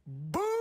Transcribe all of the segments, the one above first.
Boom!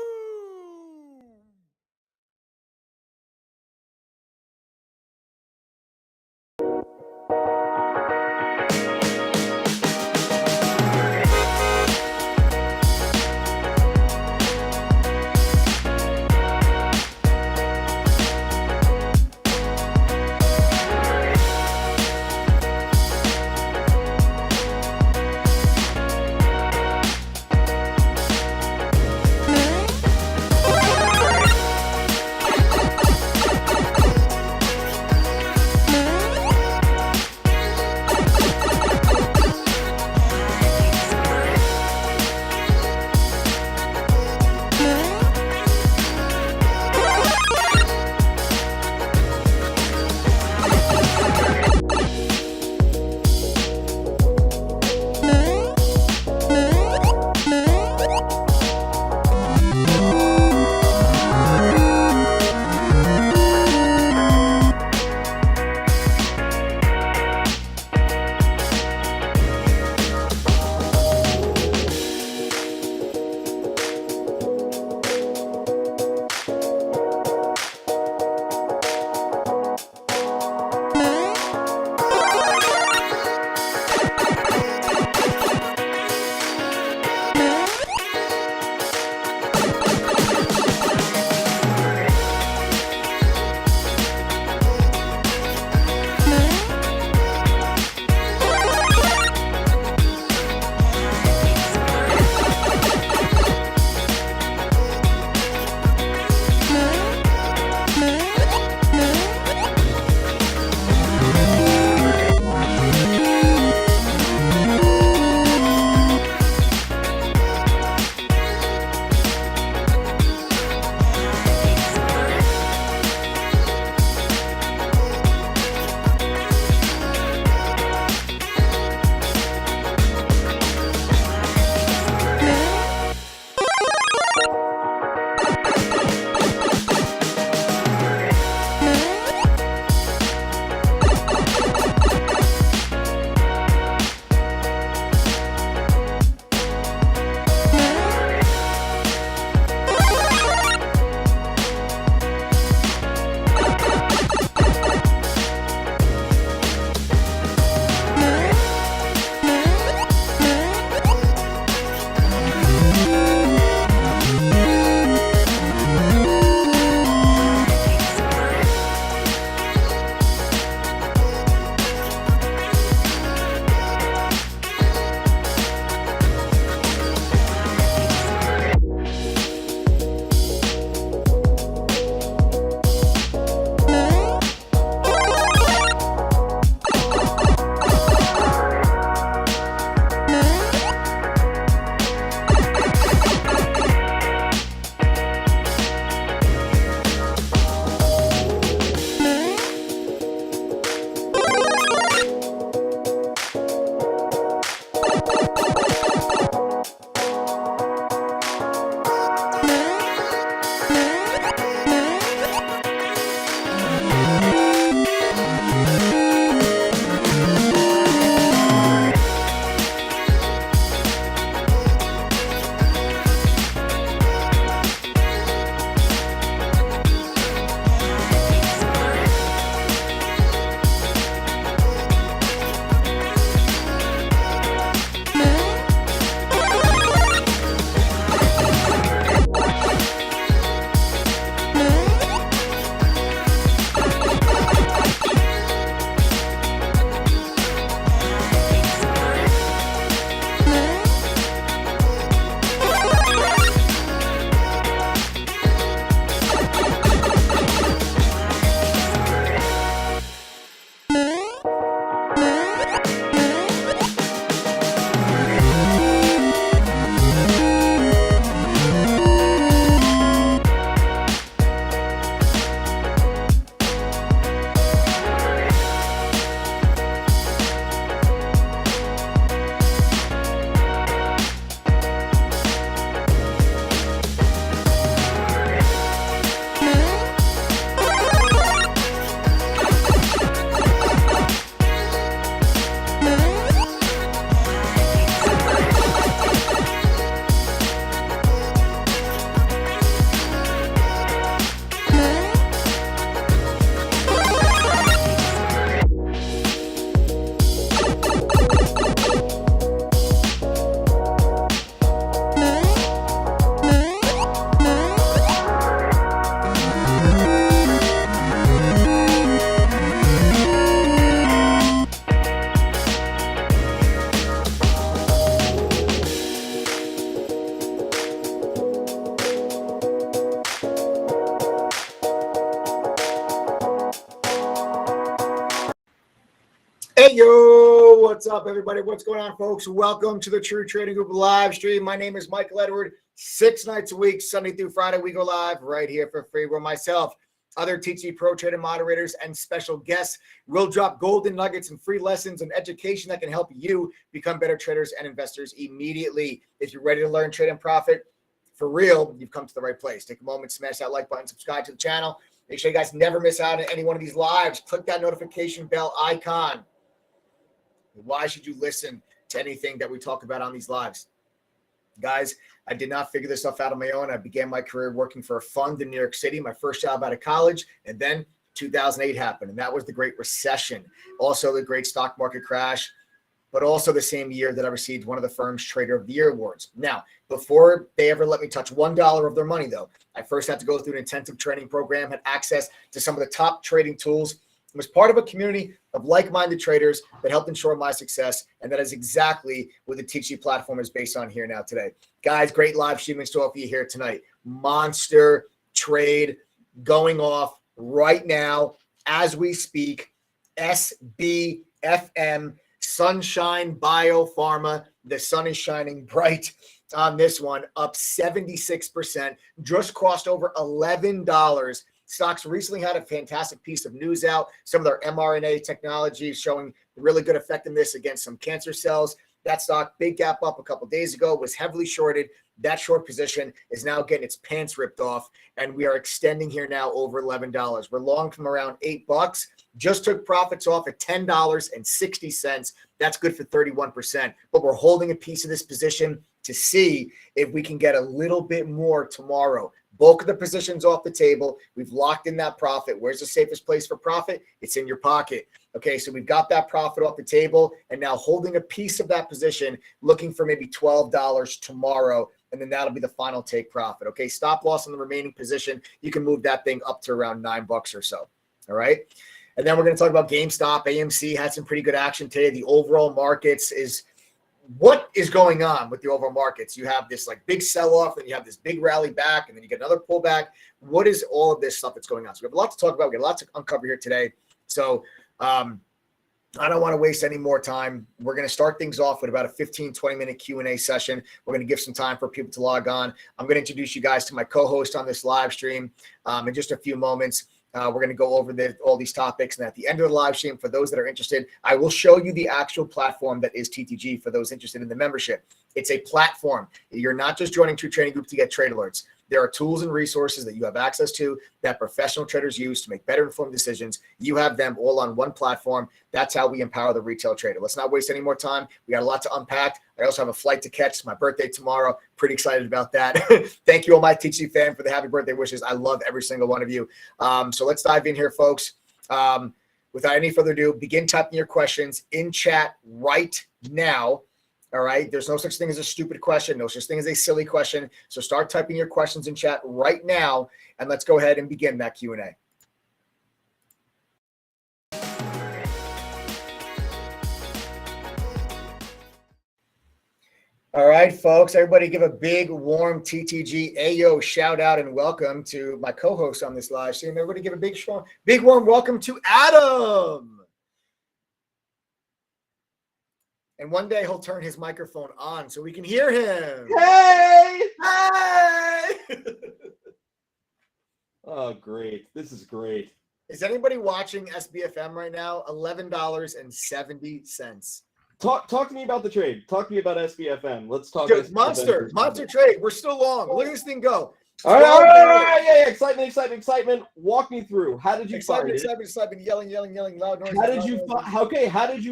Hey, yo, what's up, everybody? What's going on, folks? Welcome to the True Trading Group live stream. My name is Michael Edward. 6 nights a week, Sunday through Friday, we go live right here for free, where myself, other TT Pro Trader moderators, and special guests will drop golden nuggets and free lessons and education that can help you become better traders and investors immediately. If you're ready to learn, trade, and profit for real, you've come to the right place. Take a moment, smash that like button, subscribe to the channel. Make sure you guys never miss out on any one of these lives. Click that notification bell icon. Why should you listen to anything that we talk about on these lives? Guys, I did not figure this stuff out on my own. I began my career working for a fund in New York City, my first job out of college, and then 2008 happened, and that was the Great Recession, also the great stock market crash, but also the same year that I received one of the firm's Trader of the Year awards. Now, before they ever let me touch $1 of their money, though, I first had to go through an intensive training program, had access to some of the top trading tools, and was part of a community of like-minded traders that helped ensure my success, and that is exactly what the TG platform is based on here now today. Guys, great live streaming to offer you here tonight. Monster trade going off right now as we speak. SBFM, Sunshine Biopharma. The sun is shining bright on this one, up 76%, just crossed over $11. Stocks recently had a fantastic piece of news out. Some of their mRNA technology showing really good effectiveness against some cancer cells. That stock, big gap up a couple days ago, was heavily shorted. That short position is now getting its pants ripped off, and we are extending here now over $11. We're long from around $8. Just took profits off at $10.60. That's good for 31%. But we're holding a piece of this position to see if we can get a little bit more tomorrow. Bulk of the positions off the table. We've locked in that profit. Where's the safest place for profit? It's in your pocket. Okay, so we've got that profit off the table, and now holding a piece of that position, looking for maybe $12 tomorrow, and then that'll be the final take profit. Okay, stop loss on the remaining position. You can move that thing up to around $9 or so. All right. And then we're going to talk about GameStop. AMC had some pretty good action today. The overall markets is what is going on with the overall markets. You have this like big sell-off, and you have this big rally back, and then you get another pullback. What is all of this stuff that's going on? So we have a lot to talk about. We got a lot to uncover here today. So I don't want to waste any more time. We're going to start things off with about a 15-20-minute Q&A session. We're going to give some time for people to log on. I'm going to introduce you guys to my co-host on this live stream in just a few moments. We're going to go over all these topics. And at the end of the live stream, for those that are interested, I will show you the actual platform that is TTG for those interested in the membership. It's a platform. You're not just joining True Trading Group to get trade alerts. There are tools and resources that you have access to that professional traders use to make better informed decisions. You have them all on one platform. That's how we empower the retail trader. Let's not waste any more time. We got a lot to unpack. I also have a flight to catch. It's my birthday tomorrow. Pretty excited about that. Thank you all my TC fan for the happy birthday wishes. I love every single one of you. So let's dive in here, folks. Without any further ado, begin typing your questions in chat right now. All right. There's no such thing as a stupid question. No such thing as a silly question. So start typing your questions in chat right now, and let's go ahead and begin that Q&A. All right, folks, everybody give a big, warm TTG Ayo shout out and welcome to my co-host on this live stream. Everybody give a big, strong, big, warm welcome to Adam. And one day he'll turn his microphone on so we can hear him. Hey! Hey! Oh, great. This is great. Is anybody watching SBFM right now? $11.70. Talk to me about the trade. Talk to me about SBFM. Let's talk. Dude, monster trade. We're still long. Look at this thing go. All right. Yeah. Excitement. Walk me through. How did you find it? Excitement. Yelling, loud noise. How did you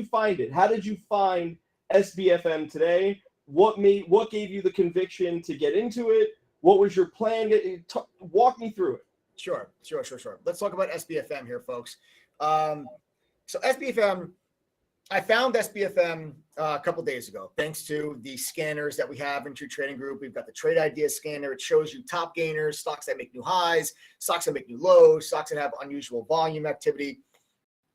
find it? How did you find SBFM today? What gave you the conviction to get into it? What was your plan? Walk me through it. Sure. Let's talk about SBFM here, folks. So SBFM, I found SBFM a couple days ago, thanks to the scanners that we have in True Trading Group. We've got the Trade Idea scanner. It shows you top gainers, stocks that make new highs, stocks that make new lows, stocks that have unusual volume activity.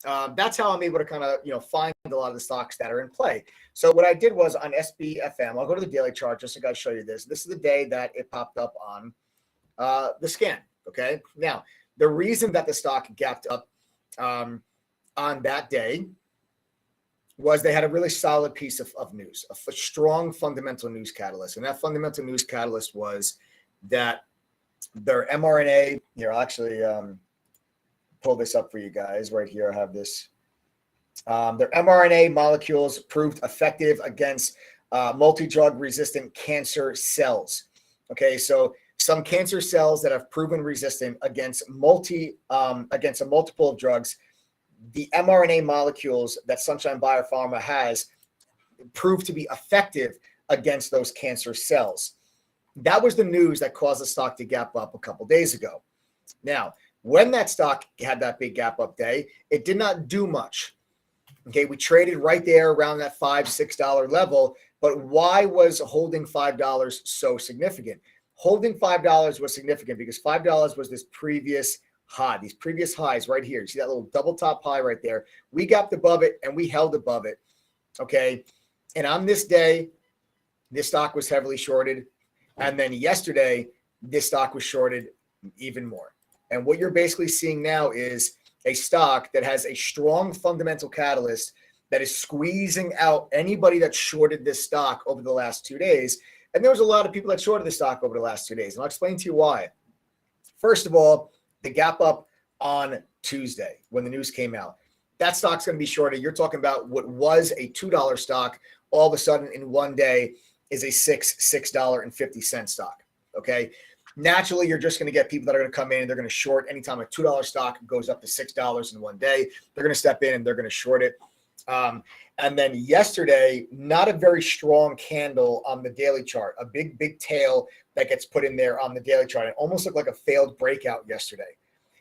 That's how I'm able to kind of, find a lot of the stocks that are in play. So what I did was on SBFM, I'll go to the daily chart just to show you this. This is the day that it popped up on the scan. Okay. Now, the reason that the stock gapped up on that day was they had a really solid piece of news, a strong fundamental news catalyst. And that fundamental news catalyst was that their mRNA, here, I'll actually pull this up for you guys right here. I have this. Their mRNA molecules proved effective against multi-drug resistant cancer cells. Okay, so some cancer cells that have proven resistant against a multiple of drugs, the mRNA molecules that Sunshine Biopharma has proved to be effective against those cancer cells. That was the news that caused the stock to gap up a couple days ago. Now, when that stock had that big gap up day, it did not do much. Okay, we traded right there around that $5-6 level. But why was holding $5 so significant? Holding $5 was significant because $5 was this previous high, these previous highs right here. You see that little double top high right there? We gapped above it and we held above it. Okay, and on this day, this stock was heavily shorted. And then yesterday, this stock was shorted even more. And what you're basically seeing now is a stock that has a strong fundamental catalyst that is squeezing out anybody that shorted this stock over the last 2 days. And there was a lot of people that shorted the stock over the last 2 days. And I'll explain to you why. First of all, the gap up on Tuesday when the news came out. That stock's going to be shorted. You're talking about what was a $2 stock all of a sudden in one day is a $6.50 stock. Okay. Naturally, you're just going to get people that are going to come in and they're going to short anytime a $2 stock goes up to $6 in one day. They're going to step in and they're going to short it. And then yesterday, not a very strong candle on the daily chart, a big tail that gets put in there on the daily chart. It almost looked like a failed breakout yesterday.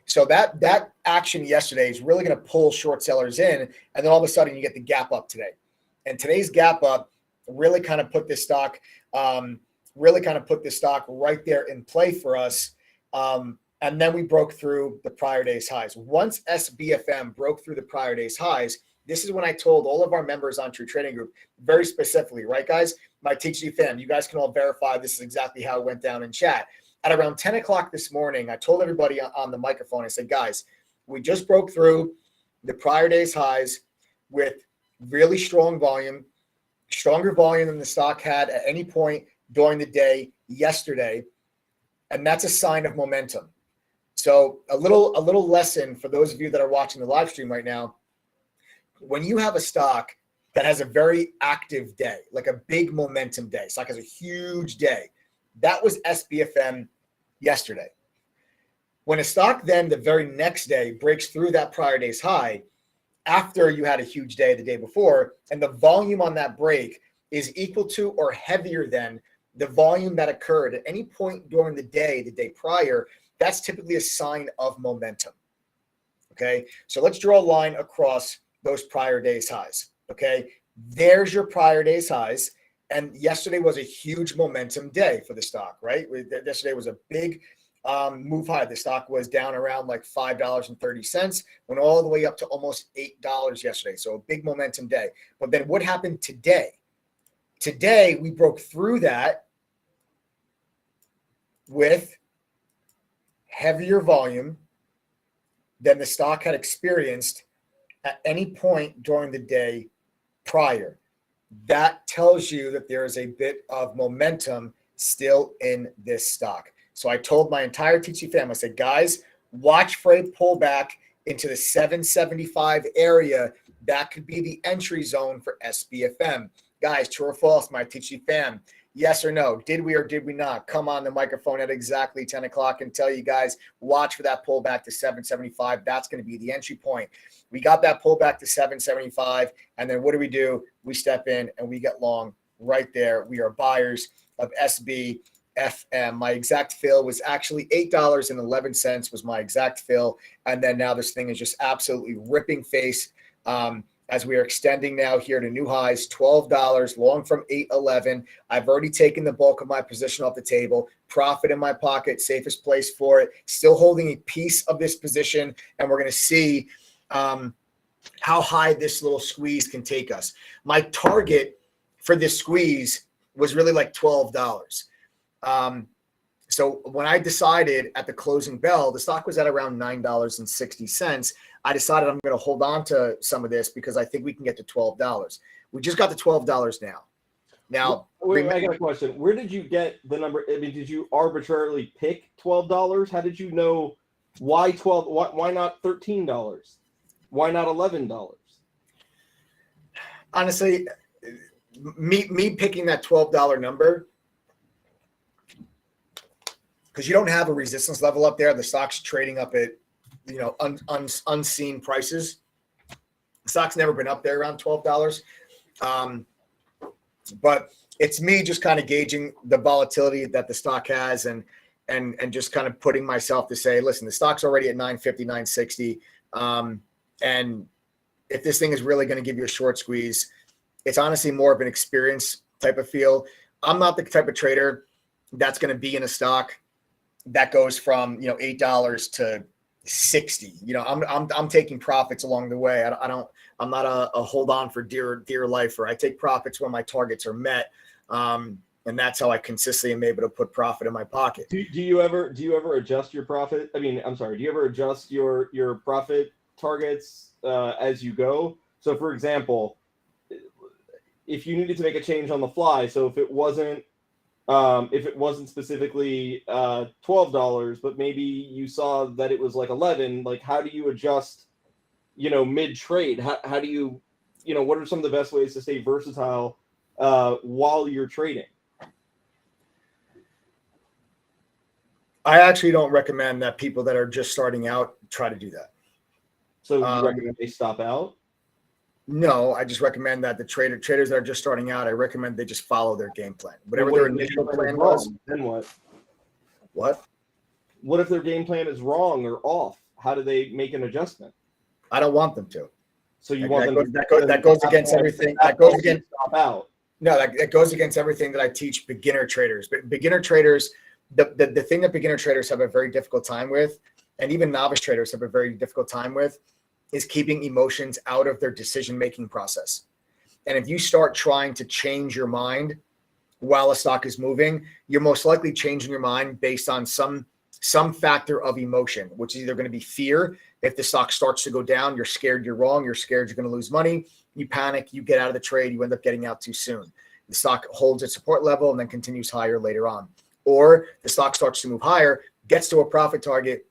So that action yesterday is really going to pull short sellers in. And then all of a sudden you get the gap up today. And today's gap up really kind of put this stock, right there in play for us. And then we broke through the prior day's highs. Once SBFM broke through the prior day's highs, this is when I told all of our members on True Trading Group very specifically, right, guys? My TG fam, you guys can all verify this is exactly how it went down in chat. At around 10 o'clock this morning, I told everybody on the microphone, I said, guys, we just broke through the prior day's highs with really strong volume, stronger volume than the stock had at any point during the day yesterday. And that's a sign of momentum. So a little lesson for those of you that are watching the live stream right now. When you have a stock that has a very active day, like a big momentum day, stock has a huge day. That was SBFM yesterday. When a stock then the very next day breaks through that prior day's high, after you had a huge day the day before, and the volume on that break is equal to or heavier than the volume that occurred at any point during the day prior, that's typically a sign of momentum. Okay, so let's draw a line across those prior day's highs. Okay, there's your prior day's highs. And yesterday was a huge momentum day for the stock, right? Yesterday was a big move high. The stock was down around like $5.30, went all the way up to almost $8 yesterday. So a big momentum day. But then what happened today? Today, we broke through that with heavier volume than the stock had experienced at any point during the day prior. That tells you that there is a bit of momentum still in this stock. So I told my entire TC family, I said, guys, watch for a pullback into the 775 area. That could be the entry zone for SBFM. Guys, true or false, my TC fam? Yes or no? Did we or did we not come on the microphone at exactly 10 o'clock and tell you guys, watch for that pullback to 775? That's going to be the entry point. We got that pullback to 775. And then what do? We step in and we get long right there. We are buyers of SBFM. My exact fill was actually $8.11 was my exact fill. And then now this thing is just absolutely ripping face. As we are extending now here to new highs, $12, long from $8.11. I've already taken the bulk of my position off the table, profit in my pocket, safest place for it, still holding a piece of this position. And we're going to see how high this little squeeze can take us. My target for this squeeze was really like $12. So when I decided at the closing bell, the stock was at around $9.60. I decided I'm going to hold on to some of this because I think we can get to $12. We just got to $12 now. Now, wait, I got a question. Where did you get the number? I mean, did you arbitrarily pick $12? How did you know why 12? Why not $13? Why not $11? Honestly, me picking that $12 number, because you don't have a resistance level up there. The stock's trading up at, unseen prices. The stock's never been up there around $12. But it's me just kind of gauging the volatility that the stock has and just kind of putting myself to say, listen, the stock's already at 950, 960. And if this thing is really going to give you a short squeeze, it's honestly more of an experience type of feel. I'm not the type of trader that's going to be in a stock that goes from, $8 to 60. I'm taking profits along the way. I'm not a hold on for dear life, or I take profits when my targets are met. And that's how I consistently am able to put profit in my pocket. Do you ever adjust your profit? I mean, I'm sorry. Do you ever adjust your profit targets as you go? So, for example, if you needed to make a change on the fly, so if it wasn't specifically $12, but maybe you saw that it was like 11, like how do you adjust, mid trade? How do you, what are some of the best ways to stay versatile while you're trading? I actually don't recommend that people that are just starting out try to do that. So you recommend they stop out? No, I just recommend that the traders that are just starting out, I recommend they just follow their game plan. Whatever their initial plan was. Then what? What? What if their game plan is wrong or off? How do they make an adjustment? I don't want them to. So you want them that goes against everything. That goes against stop out. No, that goes against everything that I teach beginner traders. But beginner traders, the thing that beginner traders have a very difficult time with, and even novice traders have a very difficult time with, is keeping emotions out of their decision-making process. And if you start trying to change your mind while a stock is moving, you're most likely changing your mind based on some factor of emotion, which is either going to be fear. If the stock starts to go down, you're scared you're wrong. You're scared you're going to lose money. You panic, you get out of the trade, you end up getting out too soon. The stock holds its support level and then continues higher later on. Or the stock starts to move higher, gets to a profit target,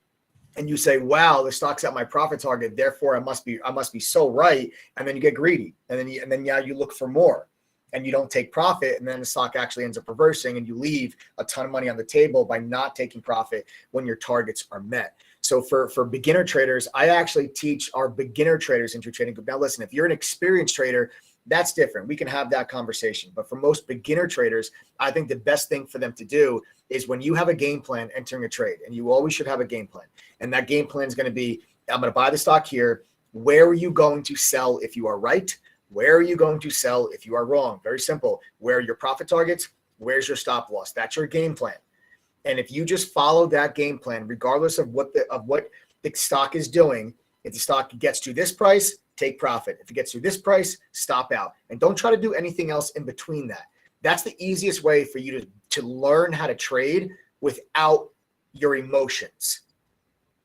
and you say, wow, the stock's at my profit target, therefore I must be so right. And then you get greedy. And then you look for more and you don't take profit. And then the stock actually ends up reversing and you leave a ton of money on the table by not taking profit when your targets are met. So for beginner traders, I actually teach our beginner traders into trading. Now listen, if you're an experienced trader, that's different. We can have that conversation. But for most beginner traders, I think the best thing for them to do is when you have a game plan entering a trade, and you always should have a game plan. And that game plan is going to be, I'm going to buy the stock here. Where are you going to sell if you are right? Where are you going to sell if you are wrong? Very simple. Where are your profit targets? Where's your stop loss? That's your game plan. And if you just follow that game plan, regardless of what the stock is doing, if the stock gets to this price, take profit. If it gets to this price, stop out. And don't try to do anything else in between that. That's the easiest way for you to learn how to trade without your emotions.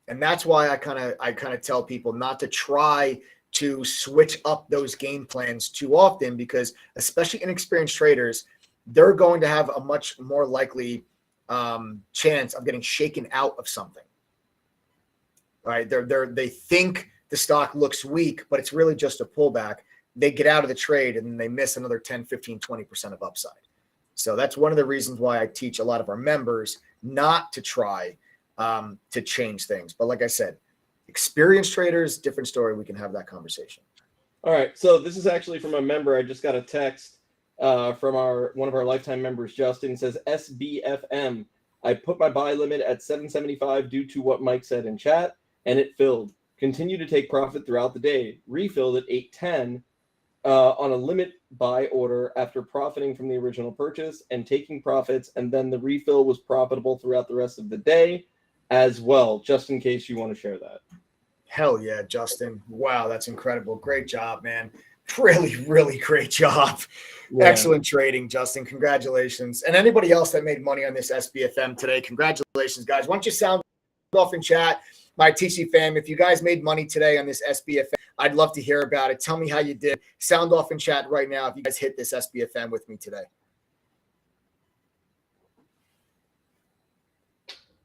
And that's why I kind of tell people not to try to switch up those game plans too often, because especially inexperienced traders, they're going to have a much more likely chance of getting shaken out of something. Right? They think the stock looks weak, but it's really just a pullback. They get out of the trade and then they miss another 10, 15, 20% of upside. So that's one of the reasons why I teach a lot of our members not to try to change things. But like I said, experienced traders, different story. We can have that conversation. All right. So this is actually from a member. I just got a text from one of our lifetime members, Justin. Says, SBFM, I put my buy limit at 775 due to what Mike said in chat, and it filled. Continue to take profit throughout the day. Refilled at 810 on a limit buy order after profiting from the original purchase and taking profits, and then the refill was profitable throughout the rest of the day as well, just in case you want to share that. Hell yeah, Justin. Wow, that's incredible. Great job, man. Really, really great job. Yeah. Excellent trading, Justin. Congratulations. And anybody else that made money on this SBFM today, congratulations, guys. Why don't you sound off in chat, my TC fam? If you guys made money today on this SBFM, I'd love to hear about it. Tell me how you did. Sound off in chat right now if you guys hit this SBFM with me today.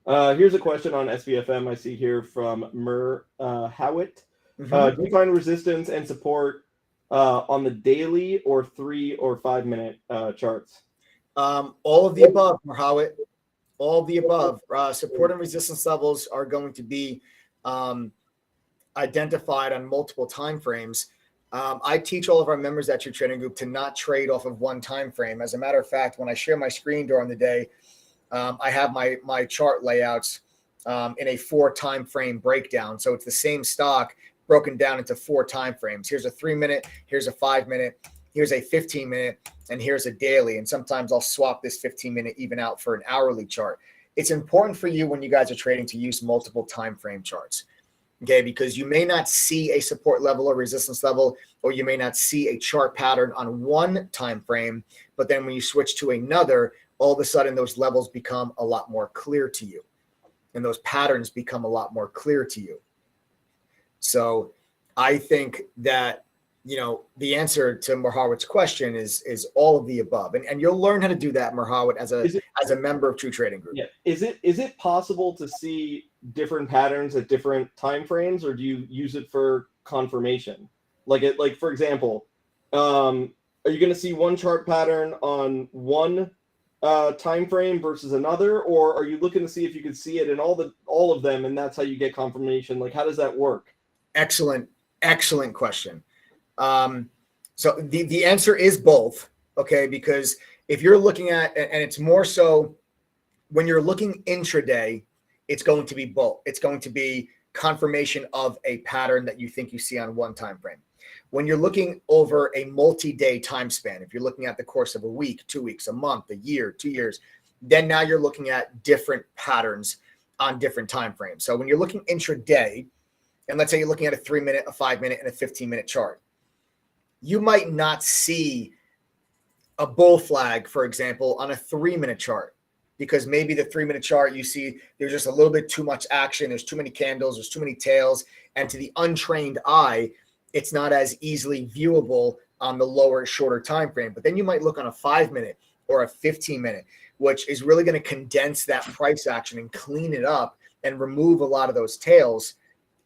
Here's a question on SBFM I see here from Howitt. Do you find resistance and support on the daily or 3 or 5 minute charts? All of the above, Howitt. All of the above. Support and resistance levels are going to be identified on multiple time frames. I teach all of our members at your trading group to not trade off of one time frame. As a matter of fact, when I share my screen during the day, I have my chart layouts in a 4 time frame breakdown. So it's the same stock broken down into 4 time frames. Here's a 3 minute, here's a 5 minute, here's a 15 minute, and here's a daily. And sometimes I'll swap this 15 minute even out for an hourly chart. It's important for you when you guys are trading to use multiple time frame charts. Okay, because you may not see a support level or resistance level, or you may not see a chart pattern on one time frame, but then when you switch to another, all of a sudden those levels become a lot more clear to you, and those patterns become a lot more clear to you. So I think that, you know, the answer to Merhawit's question is all of the above, and you'll learn how to do that, Merhawit, as a member of True Trading Group. Yeah. Is it possible to see different patterns at different time frames, or do you use it for confirmation? Like for example, are you going to see one chart pattern on one time frame versus another, or are you looking to see if you can see it in all of them, and that's how you get confirmation? Like, how does that work? Excellent question. So the answer is both, okay? Because if you're looking at, and it's more so when you're looking intraday, it's going to be both. It's going to be confirmation of a pattern that you think you see on one time frame. When you're looking over a multi-day time span, if you're looking at the course of a week, 2 weeks, a month, a year, 2 years, then now you're looking at different patterns on different time frames. So when you're looking intraday, and let's say you're looking at a 3 minute, a 5 minute, and a 15 minute chart, you might not see a bull flag, for example, on a 3 minute chart, because maybe the 3 minute chart, you see there's just a little bit too much action. There's too many candles, there's too many tails. And to the untrained eye, it's not as easily viewable on the lower, shorter time frame. But then you might look on a 5 minute or a 15 minute, which is really going to condense that price action and clean it up and remove a lot of those tails.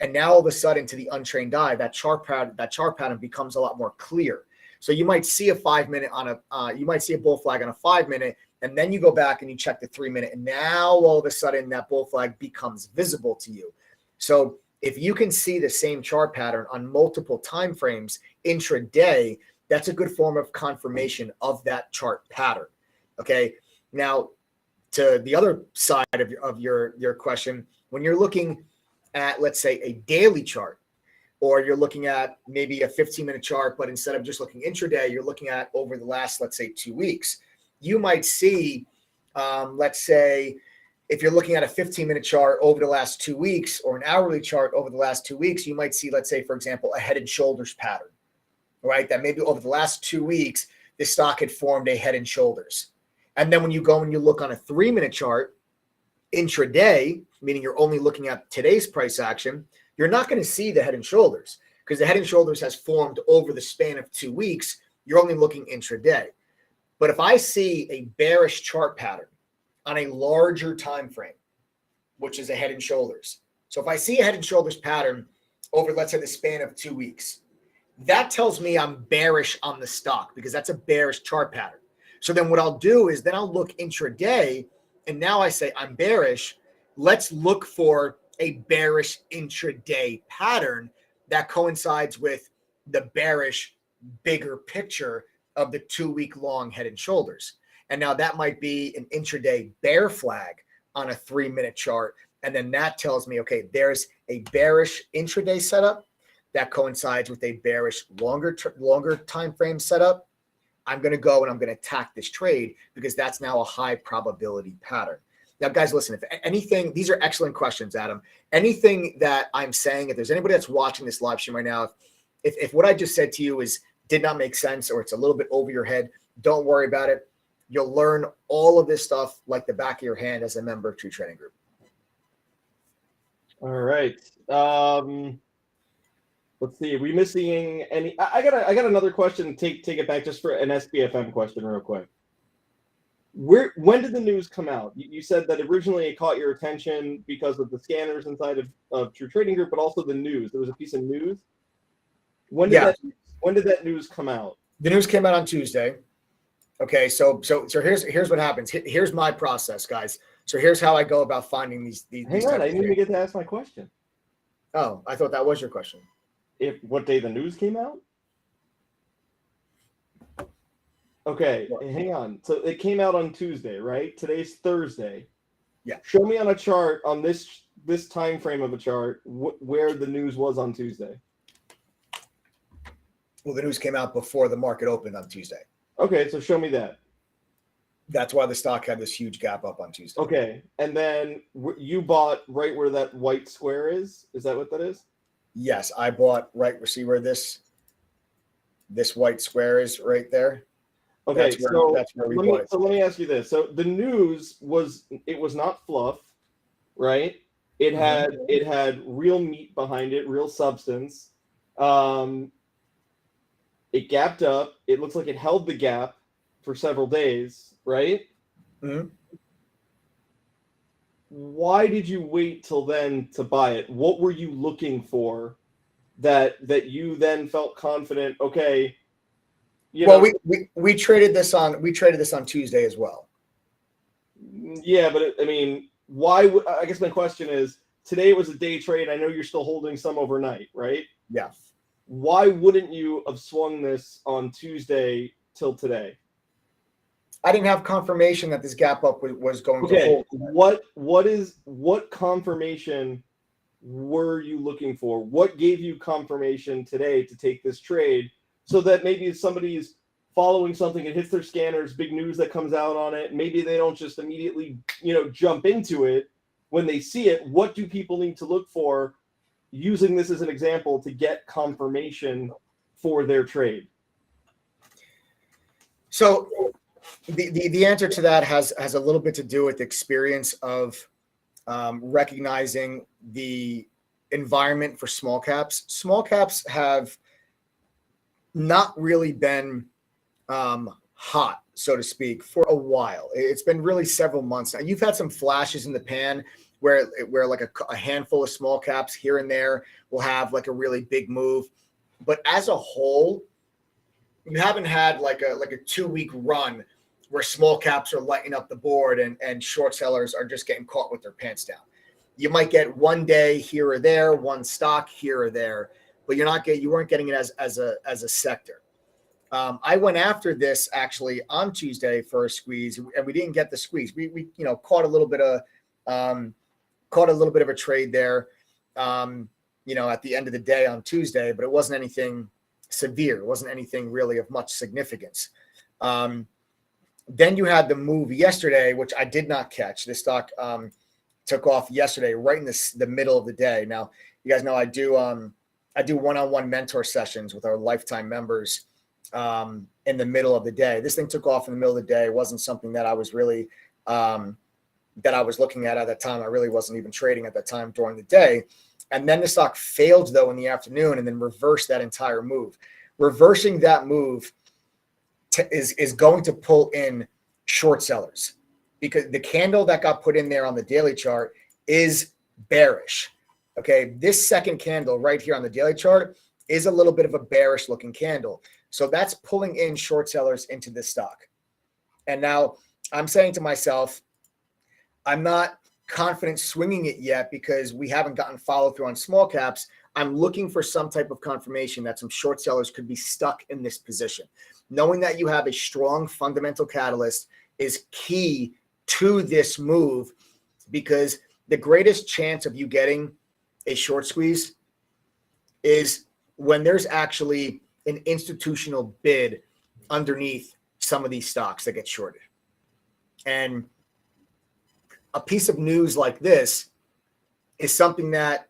And now all of a sudden, to the untrained eye, that chart pattern becomes a lot more clear. So you might see a 5 minute on you might see a bull flag on a 5 minute, and then you go back and you check the 3 minute, and now all of a sudden that bull flag becomes visible to you. So if you can see the same chart pattern on multiple time frames intraday, that's a good form of confirmation of that chart pattern. Okay. Now, to the other side of your question, when you're looking at, let's say, a daily chart, or you're looking at maybe a 15-minute chart, but instead of just looking intraday, you're looking at over the last, let's say, 2 weeks, you might see, let's say, if you're looking at a 15-minute chart over the last 2 weeks, or an hourly chart over the last 2 weeks, you might see, let's say, for example, a head and shoulders pattern, right? That maybe over the last 2 weeks, the stock had formed a head and shoulders. And then when you go and you look on a 3-minute chart intraday, meaning you're only looking at today's price action, you're not going to see the head and shoulders, because the head and shoulders has formed over the span of 2 weeks. You're only looking intraday. But if I see a bearish chart pattern on a larger time frame, which is a head and shoulders. So if I see a head and shoulders pattern over, let's say, the span of 2 weeks, that tells me I'm bearish on the stock, because that's a bearish chart pattern. So then what I'll do is then I'll look intraday, and now I say I'm bearish. Let's look for a bearish intraday pattern that coincides with the bearish bigger picture of the 2 week long head and shoulders. And now that might be an intraday bear flag on a 3-minute chart. And then that tells me, okay, there's a bearish intraday setup that coincides with a bearish longer time frame setup. I'm going to go and I'm going to attack this trade, because that's now a high probability pattern. Now, guys, listen, if anything, these are excellent questions, Adam. Anything that I'm saying, if there's anybody that's watching this live stream right now, if what I just said to you is did not make sense or it's a little bit over your head, don't worry about it. You'll learn all of this stuff like the back of your hand as a member of True Trading Group. All right. Let's see. Are we missing any? I got another question. Take it back just for an SPFM question real quick. When did the news come out? You said that originally it caught your attention because of the scanners inside of True Trading Group, but also the news. There was a piece of news. When did that news come out? The news came out on Tuesday. Okay, so here's what happens. Here's my process, guys. So here's how I go about finding these. Hang on, I didn't even get to ask my question. Oh, I thought that was your question. What day the news came out? Okay, hang on. So it came out on Tuesday, right? Today's Thursday. Yeah. Show me on a chart on this time frame of a chart where the news was on Tuesday. Well, the news came out before the market opened on Tuesday. Okay, so show me that. That's why the stock had this huge gap up on Tuesday. Okay, and then you bought right where that white square is? Is that what that is? Yes, I bought right. See where this white square is right there? Okay, that's where we bought it. So let me ask you this. So the news was not fluff, right? It had real meat behind it, real substance. It gapped up. It looks like it held the gap for several days, right? Mm-hmm. Why did you wait till then to buy it? What were you looking for that you then felt confident? Okay. We traded this on Tuesday as well. Yeah, but why? I guess my question is, today was a day trade. I know you're still holding some overnight, right? Yeah. Why wouldn't you have swung this on Tuesday till today? I didn't have confirmation that this gap up was going to hold. What confirmation were you looking for? What gave you confirmation today to take this trade so that maybe if somebody's following something, it hits their scanners, big news that comes out on it, maybe they don't just immediately, jump into it when they see it. What do people need to look for, using this as an example, to get confirmation for their trade? So the answer to that has a little bit to do with experience of recognizing the environment for small caps. Small caps have not really been hot, so to speak, for a while. It's been really several months now. You've had some flashes in the pan where like a handful of small caps here and there will have like a really big move, but as a whole, you haven't had like a 2-week run where small caps are lighting up the board and short sellers are just getting caught with their pants down. You might get one day here or there, one stock here or there, but you weren't getting it as a sector. I went after this actually on Tuesday for a squeeze, and we didn't get the squeeze. We caught a little bit of a trade there, at the end of the day on Tuesday, but it wasn't anything severe. It wasn't anything really of much significance. Then you had the move yesterday, which I did not catch. This stock took off yesterday, right in the middle of the day. Now, you guys know I do one-on-one mentor sessions with our lifetime members in the middle of the day. This thing took off in the middle of the day. It wasn't something that I was really that I was looking at that time. I really wasn't even trading at that time during the day. And then the stock failed, though, in the afternoon and then reversed that entire move. Reversing that move is going to pull in short sellers because the candle that got put in there on the daily chart is bearish. Okay, this second candle right here on the daily chart is a little bit of a bearish looking candle. So that's pulling in short sellers into this stock. And now I'm saying to myself, I'm not confident swinging it yet because we haven't gotten follow through on small caps. I'm looking for some type of confirmation that some short sellers could be stuck in this position. Knowing that you have a strong fundamental catalyst is key to this move, because the greatest chance of you getting a short squeeze is when there's actually an institutional bid underneath some of these stocks that get shorted. And a piece of news like this is something that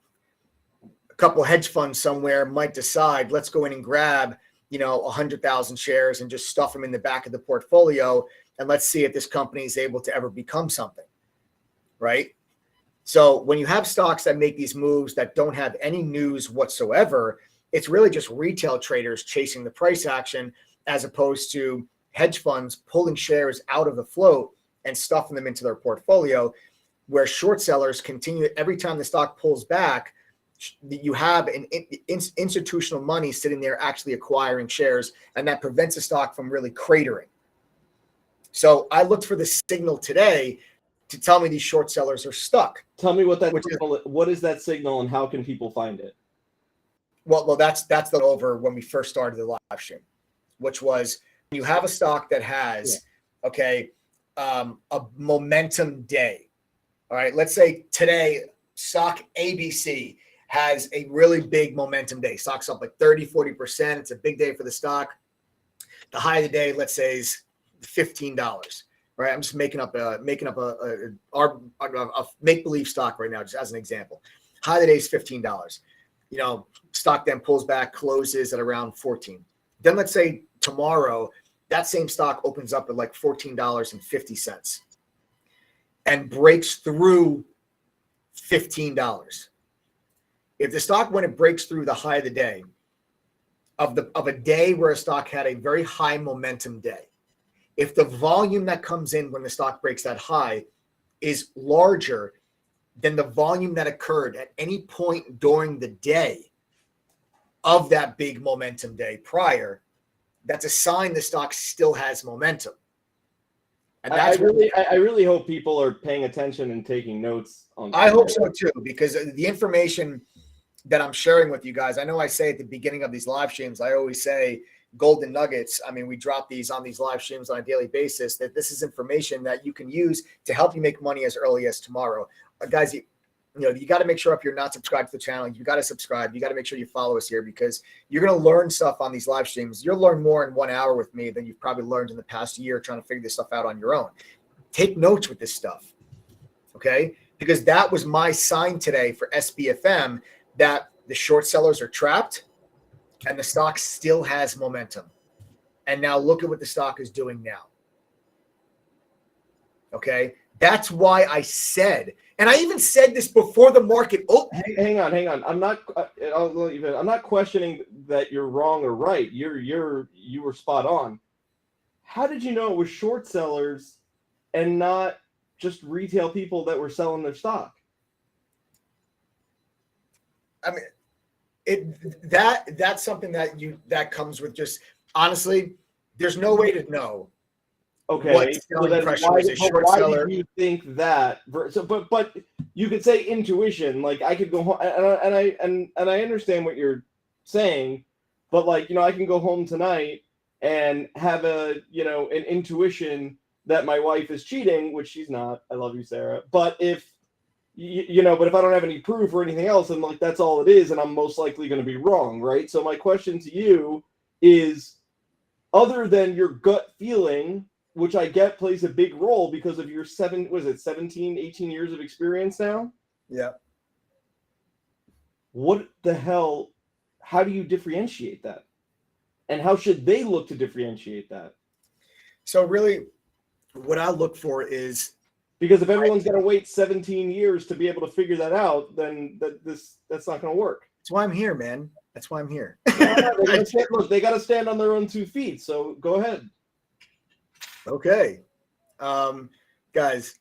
a couple hedge funds somewhere might decide, let's go in and grab 100,000 shares and just stuff them in the back of the portfolio. And let's see if this company is able to ever become something, right? So when you have stocks that make these moves that don't have any news whatsoever, it's really just retail traders chasing the price action as opposed to hedge funds pulling shares out of the float and stuffing them into their portfolio, where short sellers continue every time the stock pulls back. You have an institutional money sitting there actually acquiring shares, and that prevents the stock from really cratering. So I looked for the signal today to tell me these short sellers are stuck. Tell me what what is that signal and how can people find it? Well, that's the over when we first started the live stream, which was you have a stock that has, a momentum day. All right, let's say today stock ABC has a really big momentum day. Stock's up like 30, 40%. It's a big day for the stock. The high of the day, let's say, is $15. Right, I'm just making up a make-believe stock right now, just as an example. High of the day is $15. Stock then pulls back, closes at around 14. Then let's say tomorrow that same stock opens up at like $14.50 and breaks through $15. If the stock, when it breaks through the high of the day of a day where a stock had a very high momentum day, if the volume that comes in when the stock breaks that high is larger than the volume that occurred at any point during the day of that big momentum day prior, that's a sign the stock still has momentum. And that's I really hope people are paying attention and taking notes on. I hope so too, because the information that I'm sharing with you guys, I know I say at the beginning of these live streams, I always say golden nuggets. I mean, we drop these on these live streams on a daily basis, that this is information that you can use to help you make money as early as tomorrow. Guys, you got to make sure if you're not subscribed to the channel, you got to subscribe. You got to make sure you follow us here, because you're going to learn stuff on these live streams. You'll learn more in 1 hour with me than you've probably learned in the past year trying to figure this stuff out on your own. Take notes with this stuff, okay? Because that was my sign today for SBFM, that the short sellers are trapped and the stock still has momentum. And now look at what the stock is doing now. Okay. That's why I said, and I even said this before the market. Oh, hang on. I'm not questioning that you're wrong or right. You were spot on. How did you know it was short sellers and not just retail people that were selling their stock? I mean, that's something that comes with just, honestly, there's no way to know. Okay, what selling pressure is a short seller. Why do you think that? So, but you could say intuition. Like, I could go home, and I understand what you're saying, but like, I can go home tonight and have an intuition that my wife is cheating, which she's not. I love you, Sarah. But if but if I don't have any proof or anything else, then like that's all it is, and I'm most likely going to be wrong, right? So my question to you is, other than your gut feeling, which I get plays a big role because of your 17, 18 years of experience now? Yeah. What the hell, how do you differentiate that? And how should they look to differentiate that? So really, what I look for is, because if everyone's going to wait 17 years to be able to figure that out, then that's not going to work. That's why I'm here, man. That's why I'm here. Look, they got to stand on their own 2 feet. So go ahead. Okay. Guys,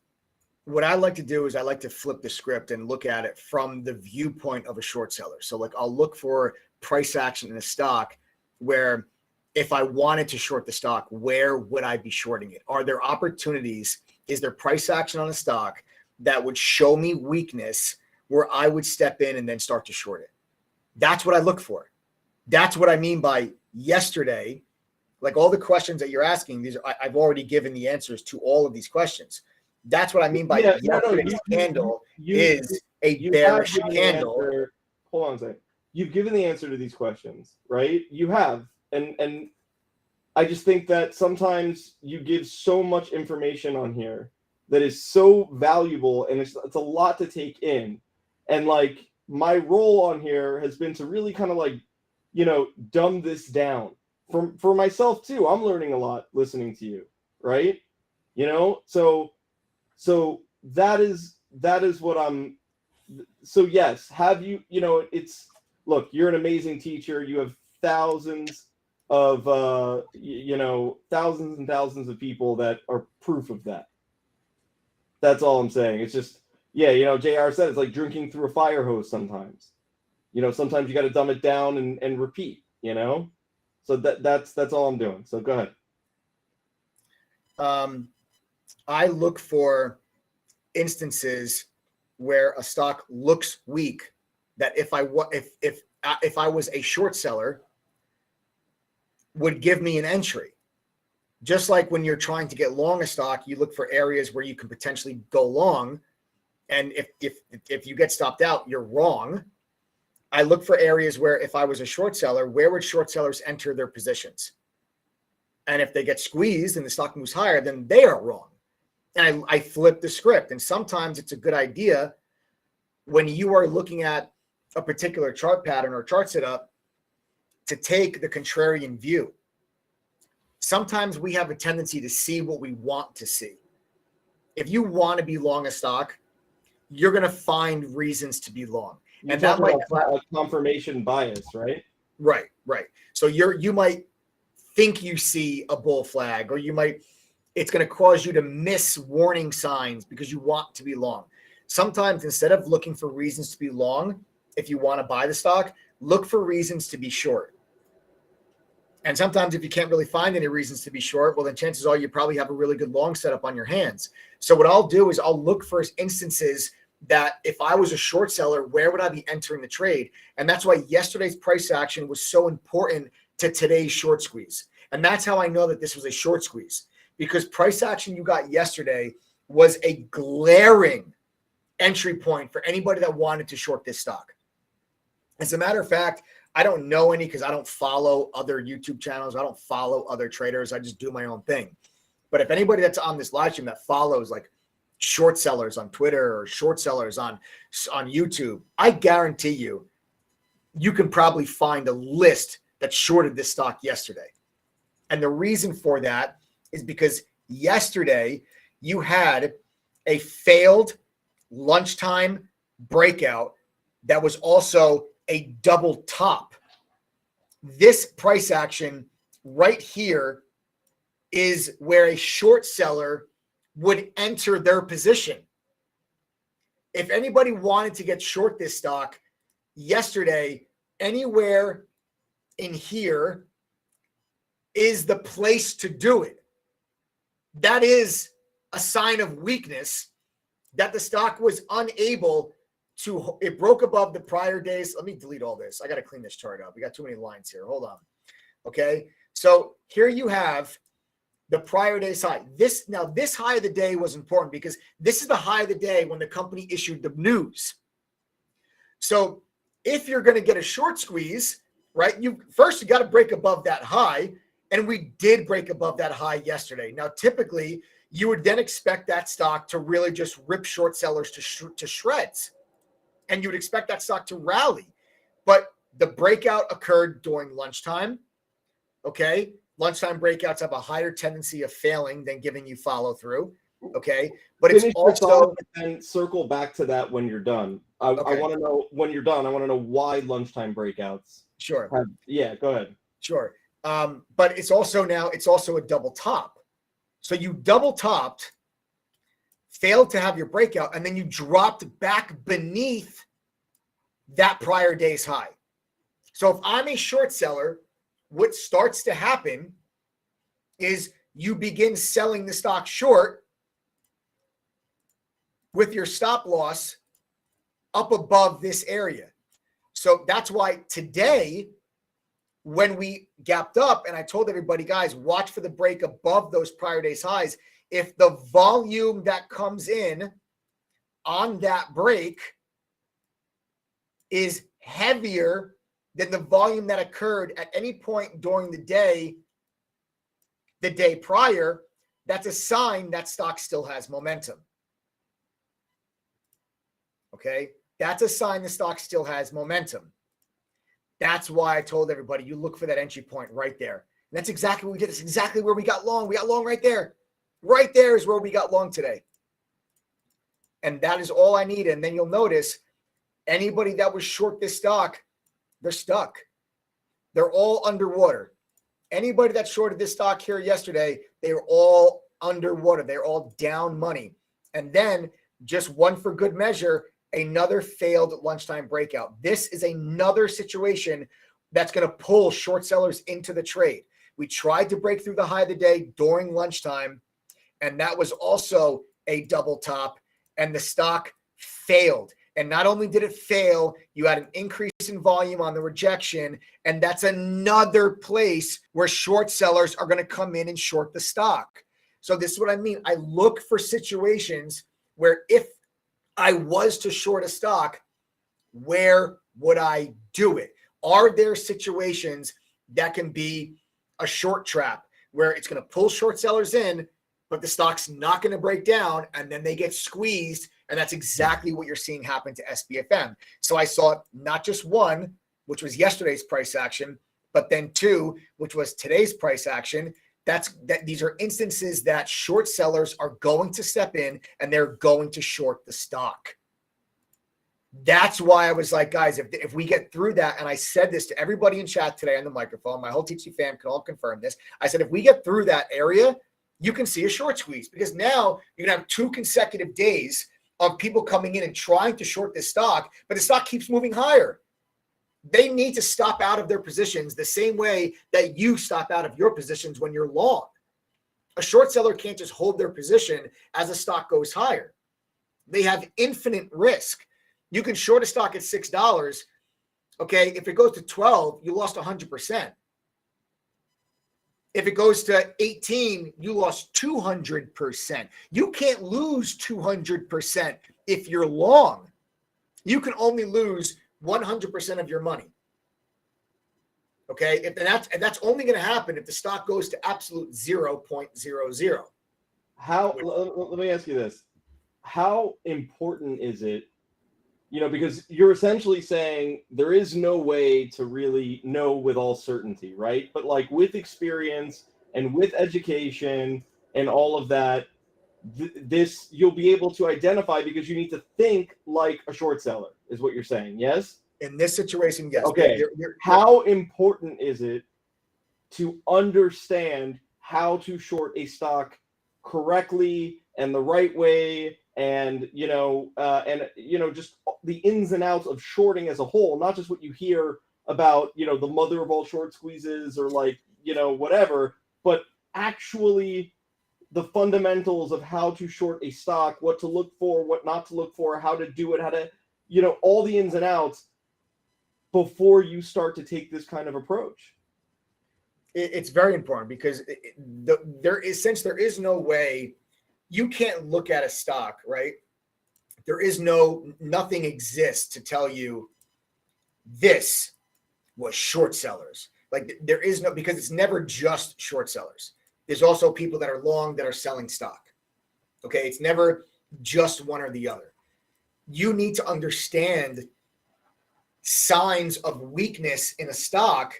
what I like to do is I like to flip the script and look at it from the viewpoint of a short seller. So like, I'll look for price action in a stock where if I wanted to short the stock, where would I be shorting it? Are there opportunities? Is there price action on a stock that would show me weakness where I would step in and then start to short it? That's what I look for. That's what I mean by yesterday. Like all the questions that you're asking, I've already given the answers to all of these questions. That's what I mean by yesterday's candle is a bearish candle. Hold on a second. You've given the answer to these questions, right? You have. And I just think that sometimes you give so much information on here that is so valuable, and it's a lot to take in. And like, my role on here has been to really kind of like, dumb this down for myself too, I'm learning a lot listening to you, right? You know, so that is what I'm. So yes, have you? You know, it's look. You're an amazing teacher. You have thousands of thousands and thousands of people that are proof of that. That's all I'm saying. It's just, yeah, JR said it's like drinking through a fire hose sometimes. Sometimes you got to dumb it down and repeat, So that's all I'm doing. So go ahead. I look for instances where a stock looks weak, that if I was a short seller, would give me an entry. Just like when you're trying to get long a stock, you look for areas where you can potentially go long, and if you get stopped out, you're wrong. I look for areas where, if I was a short seller, where would short sellers enter their positions? And if they get squeezed and the stock moves higher, then they are wrong. And I flip the script. And sometimes it's a good idea, when you are looking at a particular chart pattern or chart setup, to take the contrarian view. Sometimes we have a tendency to see what we want to see. If you want to be long a stock, you're going to find reasons to be long. And that might have a confirmation bias, right? Right. So you might think you see a bull flag, or it's going to cause you to miss warning signs because you want to be long. Sometimes, instead of looking for reasons to be long, if you want to buy the stock, look for reasons to be short. And sometimes if you can't really find any reasons to be short, well, then chances are you probably have a really good long setup on your hands. So what I'll do is I'll look for instances that, if I was a short seller, where would I be entering the trade? And that's why yesterday's price action was so important to today's short squeeze. And that's how I know that this was a short squeeze, because price action you got yesterday was a glaring entry point for anybody that wanted to short this stock. As a matter of fact, I don't know any, because I don't follow other YouTube channels. I don't follow other traders. I just do my own thing. But if anybody that's on this live stream that follows like short sellers on Twitter or short sellers on YouTube, I guarantee you can probably find a list that shorted this stock yesterday. And the reason for that is because yesterday you had a failed lunchtime breakout that was also a double top. This price action right here is where a short seller would enter their position. If anybody wanted to get short this stock yesterday, anywhere in here is the place to do it. That is a sign of weakness, that the stock was unable to, it broke above the prior days. Let me delete all this. I got to clean this chart up. We got too many lines here. Hold on. Okay. So here you have the prior day's high. This high of the day was important, because this is the high of the day when the company issued the news. So if you're going to get a short squeeze, right, you got to break above that high. And we did break above that high yesterday. Now, typically, you would then expect that stock to really just rip short sellers to shreds. And you would expect that stock to rally. But the breakout occurred during lunchtime. Okay. Lunchtime breakouts have a higher tendency of failing than giving you follow through. Okay. But it's also, and circle back to that when you're done. I want to know when you're done. I want to know why lunchtime breakouts. Sure. Go ahead. Sure. But it's also a double top. So you double topped, failed to have your breakout, and then you dropped back beneath that prior day's high. So if I'm a short seller, what starts to happen is you begin selling the stock short with your stop loss up above this area. So that's why today, when we gapped up, and I told everybody, guys, watch for the break above those prior day's highs. If the volume that comes in on that break is heavier than the volume that occurred at any point during the day prior, that's a sign that stock still has momentum. Okay? That's a sign the stock still has momentum. That's why I told everybody, you look for that entry point right there. that's exactly what we did. That's exactly where we got long. We got long right there. Right there is where we got long today. And that is all I need. And then you'll notice anybody that was short this stock, they're stuck. They're all underwater. Anybody that shorted this stock here yesterday, they were all underwater. They're all down money. And then just one for good measure, another failed lunchtime breakout. This is another situation that's going to pull short sellers into the trade. We tried to break through the high of the day during lunchtime, and that was also a double top, and the stock failed. And not only did it fail, you had an increase in volume on the rejection, and that's another place where short sellers are going to come in and short the stock. So this is what I mean. I look for situations where if I was to short a stock, where would I do it? Are there situations that can be a short trap where it's going to pull short sellers in, but the stock's not going to break down, and then they get squeezed? And that's exactly what you're seeing happen to SBFM. So I saw not just one, which was yesterday's price action, but then two, which was today's price action. These are instances that short sellers are going to step in and they're going to short the stock. That's why I was like, guys, if we get through that, and I said this to everybody in chat today on the microphone, my whole TC fam can all confirm this. I said, if we get through that area, you can see a short squeeze, because now you can have 2 consecutive days of people coming in and trying to short this stock, but the stock keeps moving higher. They need to stop out of their positions the same way that you stop out of your positions when you're long. A short seller can't just hold their position as a stock goes higher. They have infinite risk. You can short a stock at $6. Okay, if it goes to 12, you lost 100%. If it goes to 18, you lost 200%. You can't lose 200% if you're long. You can only lose 100% of your money. Okay, and that's only going to happen if the stock goes to absolute 0.00. Let me ask you this. How important is it, because you're essentially saying there is no way to really know with all certainty, right? But like with experience and with education and all of that, this you'll be able to identify, because you need to think like a short seller, is what you're saying, yes? In this situation, yes. Okay. How important is it to understand how to short a stock correctly and the right way, and just the ins and outs of shorting as a whole, not just what you hear about, the mother of all short squeezes or whatever, but actually the fundamentals of how to short a stock, what to look for, what not to look for, how to do it, how to, all the ins and outs before you start to take this kind of approach. It's very important, because there is no way, you can't look at a stock, right? Nothing exists to tell you this was short sellers. Like there is no, because it's never just short sellers. There's also people that are long that are selling stock. Okay. It's never just one or the other. You need to understand signs of weakness in a stock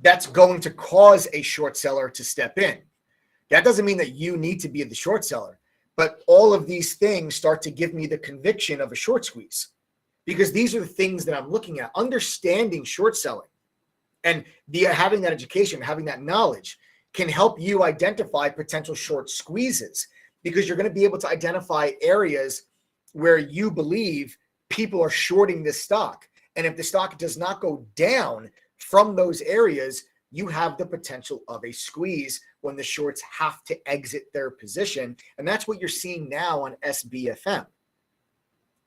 that's going to cause a short seller to step in. That doesn't mean that you need to be the short seller, but all of these things start to give me the conviction of a short squeeze, because these are the things that I'm looking at. Understanding short selling and having that education, having that knowledge can help you identify potential short squeezes, because you're going to be able to identify areas where you believe people are shorting this stock. And if the stock does not go down from those areas, you have the potential of a squeeze when the shorts have to exit their position. And that's what you're seeing now on SBFM.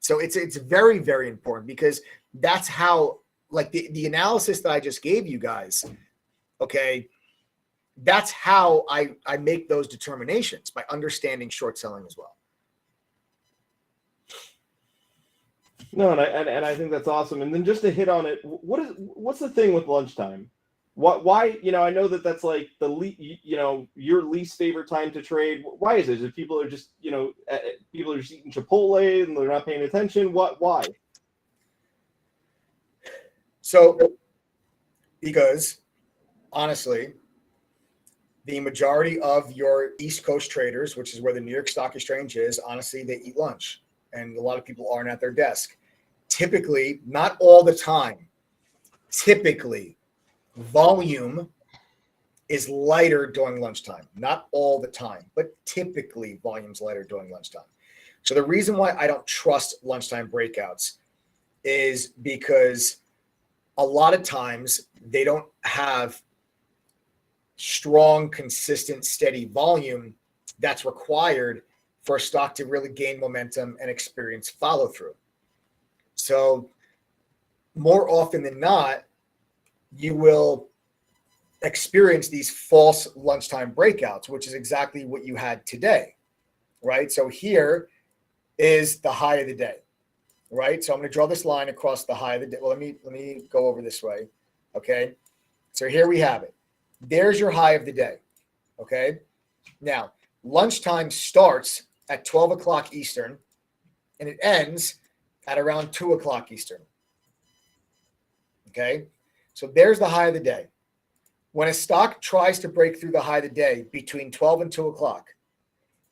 So it's very, very important, because that's how, like the analysis that I just gave you guys, okay, that's how I make those determinations, by understanding short selling as well. No, and I think that's awesome. And then just to hit on it, what's the thing with lunchtime? Why, I know that's like your least favorite time to trade. Why is it? Is it people are just, people are just eating Chipotle and they're not paying attention? Why? So, because honestly, the majority of your East Coast traders, which is where the New York Stock Exchange is, honestly, they eat lunch. And a lot of people aren't at their desk. Typically, not all the time, typically, volume is lighter during lunchtime. Not all the time, but typically volume's lighter during lunchtime. So the reason why I don't trust lunchtime breakouts is because a lot of times they don't have strong, consistent, steady volume that's required for a stock to really gain momentum and experience follow through. So more often than not, you will experience these false lunchtime breakouts, which is exactly what you had today, right? So here is the high of the day, right? So I'm going to draw this line across the high of the day. Well, let me go over this way. Okay. So here we have it. There's your high of the day. Okay. Now, lunchtime starts at 12 o'clock Eastern and it ends at around 2 o'clock Eastern. Okay. So there's the high of the day. When a stock tries to break through the high of the day between 12 and 2 o'clock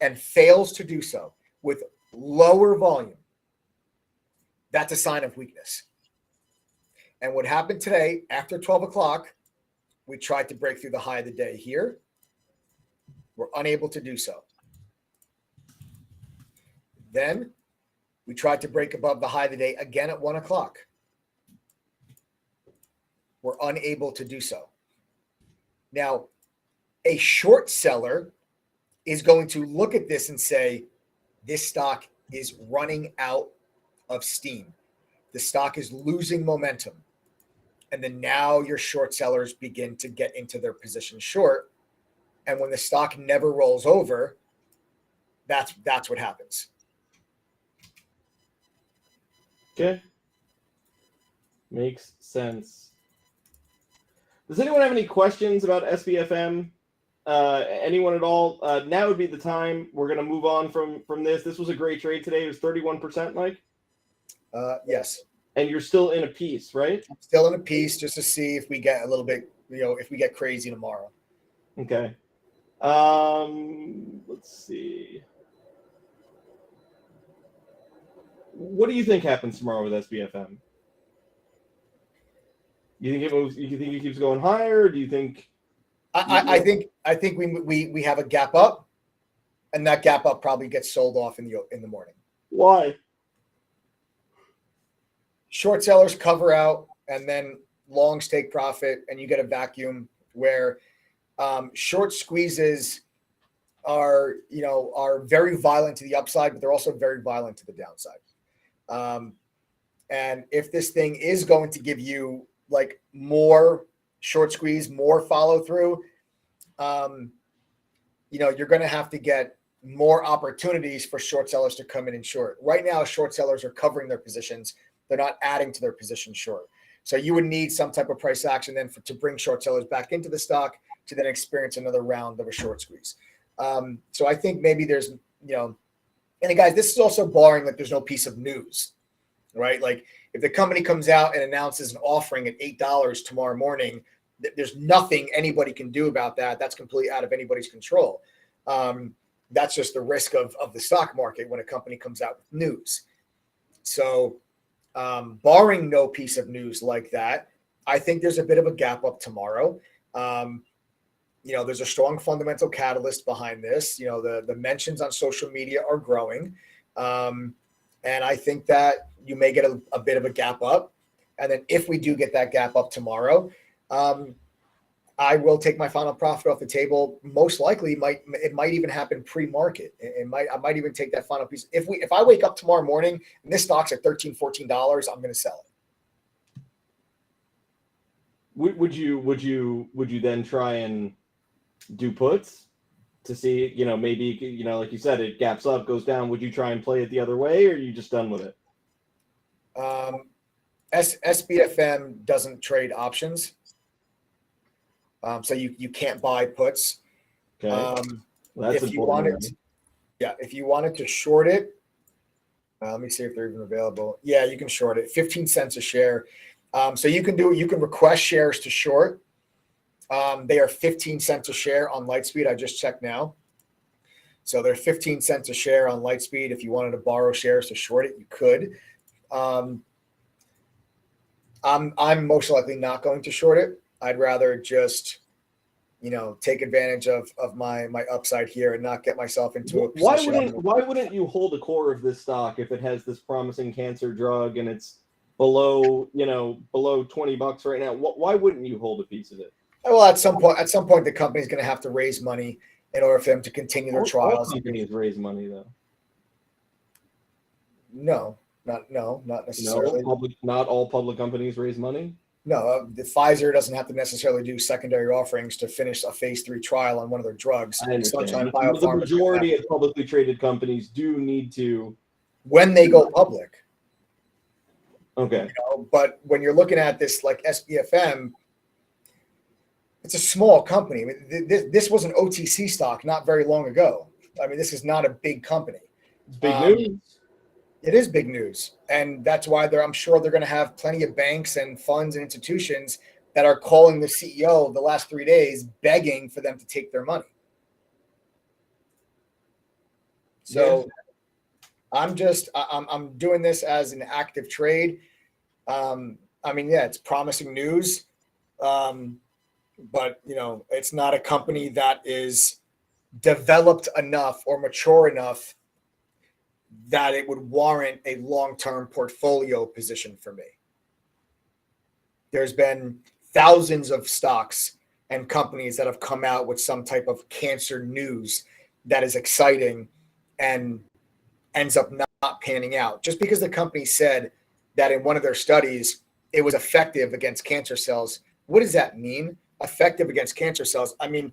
and fails to do so with lower volume, that's a sign of weakness. And what happened today after 12 o'clock, we tried to break through the high of the day here. We're unable to do so. Then we tried to break above the high of the day again at 1 o'clock. We're unable to do so. Now, a short seller is going to look at this and say, this stock is running out of steam. The stock is losing momentum. And then now your short sellers begin to get into their position short. And when the stock never rolls over, that's what happens. Okay. Makes sense. Does anyone have any questions about SBFM? Anyone at all? Now would be the time. We're going to move on from this. This was a great trade today. It was 31%, Mike? Yes. And you're still in a piece, right? I'm still in a piece just to see if we get a little bit, if we get crazy tomorrow. Okay. Let's see. What do you think happens tomorrow with SBFM? You think it moves? You think it keeps going higher? Or do you think? I think we have a gap up, and that gap up probably gets sold off in the morning. Why? Short sellers cover out, and then longs take profit, and you get a vacuum where short squeezes are very violent to the upside, but they're also very violent to the downside. And if this thing is going to give you like more short squeeze, more follow through, you're going to have to get more opportunities for short sellers to come in and short. Right now, short sellers are covering their positions. They're not adding to their position short. So you would need some type of price action then to bring short sellers back into the stock to then experience another round of a short squeeze. So I think maybe there's, and guys, this is also barring like there's no piece of news, right? Like if the company comes out and announces an offering at $8 tomorrow morning, there's nothing anybody can do about that. That's completely out of anybody's control. That's just the risk of the stock market when a company comes out with news. So barring no piece of news like that, I think there's a bit of a gap up tomorrow. There's a strong fundamental catalyst behind this. The mentions on social media are growing. And I think that you may get a bit of a gap up. And then if we do get that gap up tomorrow, I will take my final profit off the table. Most likely it might even happen pre-market. I might even take that final piece. If I wake up tomorrow morning and this stock's at $13, $14, I'm going to sell it. Would you then try and do puts to see, maybe, like you said, it gaps up, goes down. Would you try and play it the other way, or are you just done with it? SBFM doesn't trade options. So you can't buy puts. Okay. That's if you wanted to short it, let me see if they're even available. Yeah, you can short it, 15 cents a share. So you can request shares to short. They are 15 cents a share on Lightspeed. I just checked now. So they're 15 cents a share on Lightspeed. If you wanted to borrow shares to short it, you could. I'm most likely not going to short it. I'd rather just, take advantage of my upside here and not get myself into a position. Why wouldn't you hold a core of this stock if it has this promising cancer drug and it's below $20 right now? Why wouldn't you hold a piece of it? Well, at some point, the company's going to have to raise money in order for them to continue their trials. All companies raise money, though. No, not necessarily. No, not all public companies raise money. No, the Pfizer doesn't have to necessarily do secondary offerings to finish a phase 3 trial on one of their drugs. I understand. The majority of publicly traded companies do need to when they go public. Okay. But when you're looking at this like SBFM, it's a small company. I mean, this was an OTC stock not very long ago. I mean, this is not a big company. It's big news. It is big news. And that's why I'm sure they're going to have plenty of banks and funds and institutions that are calling the CEO the last 3 days, begging for them to take their money. So I'm doing this as an active trade. It's promising news. But it's not a company that is developed enough or mature enough that it would warrant a long-term portfolio position for me. There's been thousands of stocks and companies that have come out with some type of cancer news that is exciting and ends up not panning out. Just because the company said that in one of their studies it was effective against cancer cells, what does that mean? Effective against cancer cells. I mean,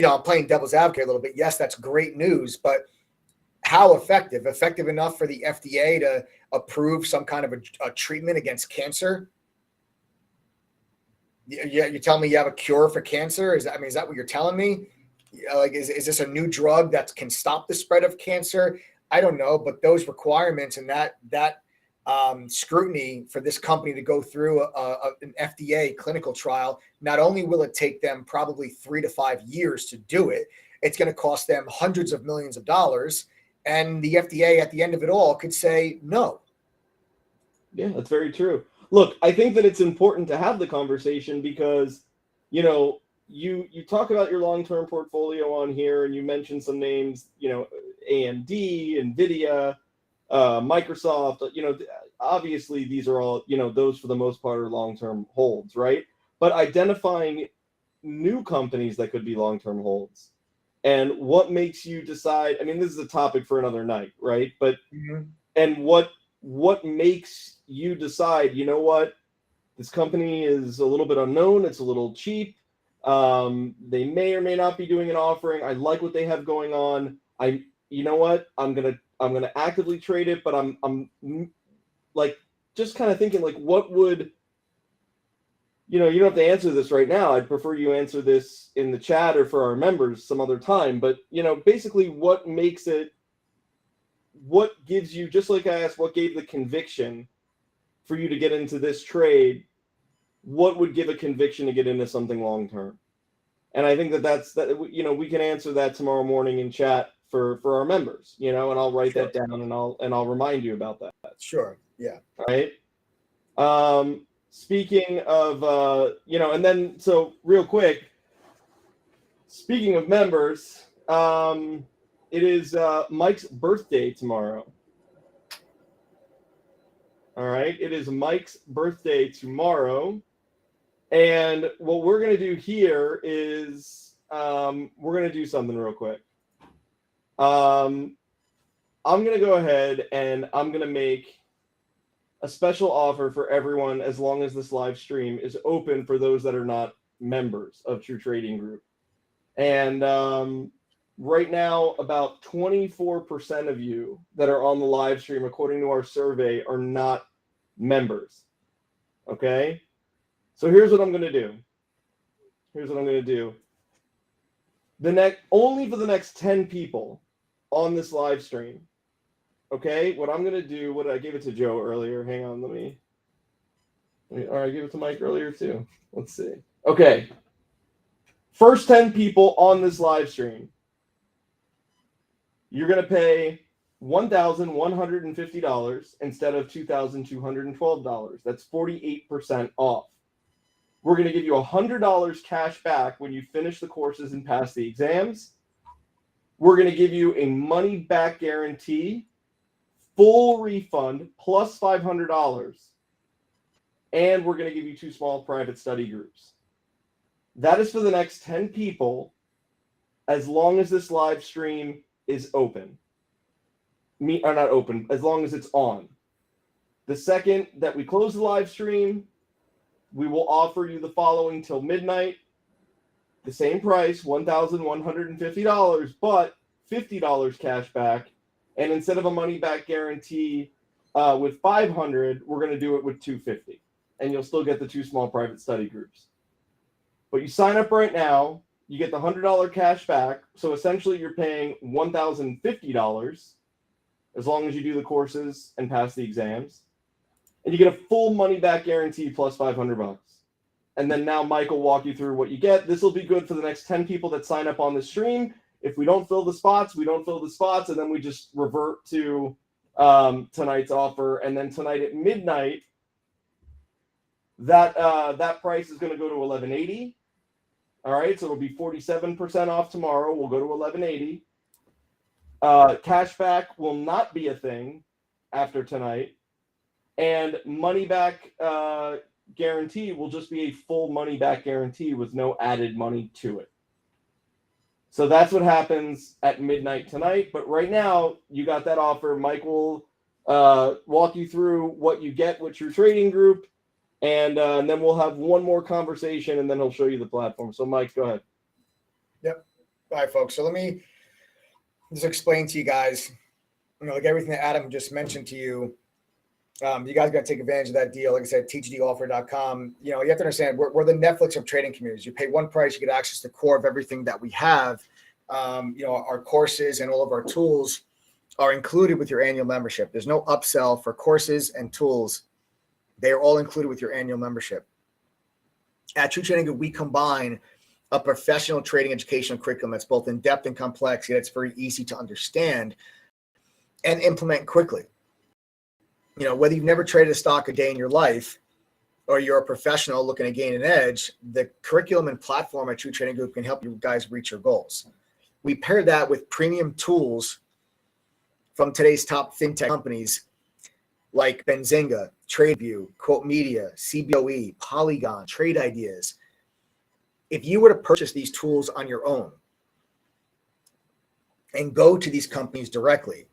I'm playing devil's advocate a little bit. Yes, that's great news, but how effective? Effective enough for the FDA to approve some kind of a treatment against cancer? Yeah, you tell me you have a cure for cancer? Is that what you're telling me? Like, is this a new drug that can stop the spread of cancer? I don't know, but those requirements and that scrutiny for this company to go through an FDA clinical trial, not only will it take them probably 3 to 5 years to do it, it's going to cost them hundreds of millions of dollars. And the FDA at the end of it all could say no. Yeah, that's very true. Look, I think that it's important to have the conversation because, you talk about your long-term portfolio on here and you mentioned some names, AMD, NVIDIA, Microsoft, obviously these are all, those for the most part are long-term holds, right? But identifying new companies that could be long-term holds and what makes you decide, I mean, this is a topic for another night, right? But, and what makes you decide, this company is a little bit unknown. It's a little cheap. They may or may not be doing an offering. I like what they have going on. I'm going to actively trade it, but I'm like just kind of thinking like what would, you don't have to answer this right now. I'd prefer you answer this in the chat or for our members some other time. But, basically what gives you, just like I asked, what gave the conviction for you to get into this trade? What would give a conviction to get into something long-term? And I think that we can answer that tomorrow morning in chat for our members, and I'll write that down and I'll remind you about that. Sure. Yeah. Right. Speaking of, and then, so real quick, speaking of members, it is Mike's birthday tomorrow. All right. It is Mike's birthday tomorrow. And what we're going to do here is we're going to do something real quick. I'm going to go ahead and I'm going to make a special offer for everyone as long as this live stream is open for those that are not members of True Trading Group. And right now, about 24% of you that are on the live stream, according to our survey, are not members. Okay? So here's what I'm going to do. Only for the next 10 people on this live stream. Okay, what I'm going to do, I gave it to Joe earlier. Hang on, I gave it to Mike earlier too. Let's see. Okay. First 10 people on this live stream, you're going to pay $1,150 instead of $2,212. That's 48% off. We're going to give you $100 cash back when you finish the courses and pass the exams. We're going to give you a money back guarantee, full refund, plus $500. And we're going to give you 2 small private study groups. That is for the next 10 people, as long as this live stream is open. Or not open, as long as it's on. The second that we close the live stream, we will offer you the following till midnight. The same price, $1,150, but $50 cash back. And instead of a money back guarantee with $500, we're going to do it with $250. And you'll still get the 2 small private study groups. But you sign up right now, you get the $100 cash back. So essentially you're paying $1,050 as long as you do the courses and pass the exams. And you get a full money back guarantee plus $500. And then now Mike will walk you through what you get. This will be good for the next 10 people that sign up on the stream. If we don't fill the spots, we don't fill the spots. And then we just revert to tonight's offer. And then tonight at midnight, that price is going to go to $1,180. All right, so it'll be 47% off tomorrow. We'll go to $1,180. Cashback will not be a thing after tonight. And money back guarantee will just be a full money back guarantee with no added money to it. So that's what happens at midnight tonight. But right now, you got that offer. Mike will walk you through what you get with your trading group. And then we'll have one more conversation, and then he'll show you the platform. So, Mike, go ahead. Yep. All right, folks. So let me just explain to you guys, like everything that Adam just mentioned to you. You guys got to take advantage of that deal. Like I said, tgdoffer.com. You have to understand, we're the Netflix of trading communities. You pay one price, you get access to the core of everything that we have. Our courses and all of our tools are included with your annual membership. There's no upsell for courses and tools. They are all included with your annual membership. At True Trading Group, we combine a professional trading educational curriculum that's both in depth and complex, yet it's very easy to understand and implement quickly. Whether you've never traded a stock a day in your life or you're a professional looking to gain an edge, the curriculum and platform at True Trading Group can help you guys reach your goals. We pair that with premium tools from today's top fintech companies like Benzinga, TradeView, Quote Media, CBOE, Polygon, Trade Ideas. If you were to purchase these tools on your own and go to these companies directly,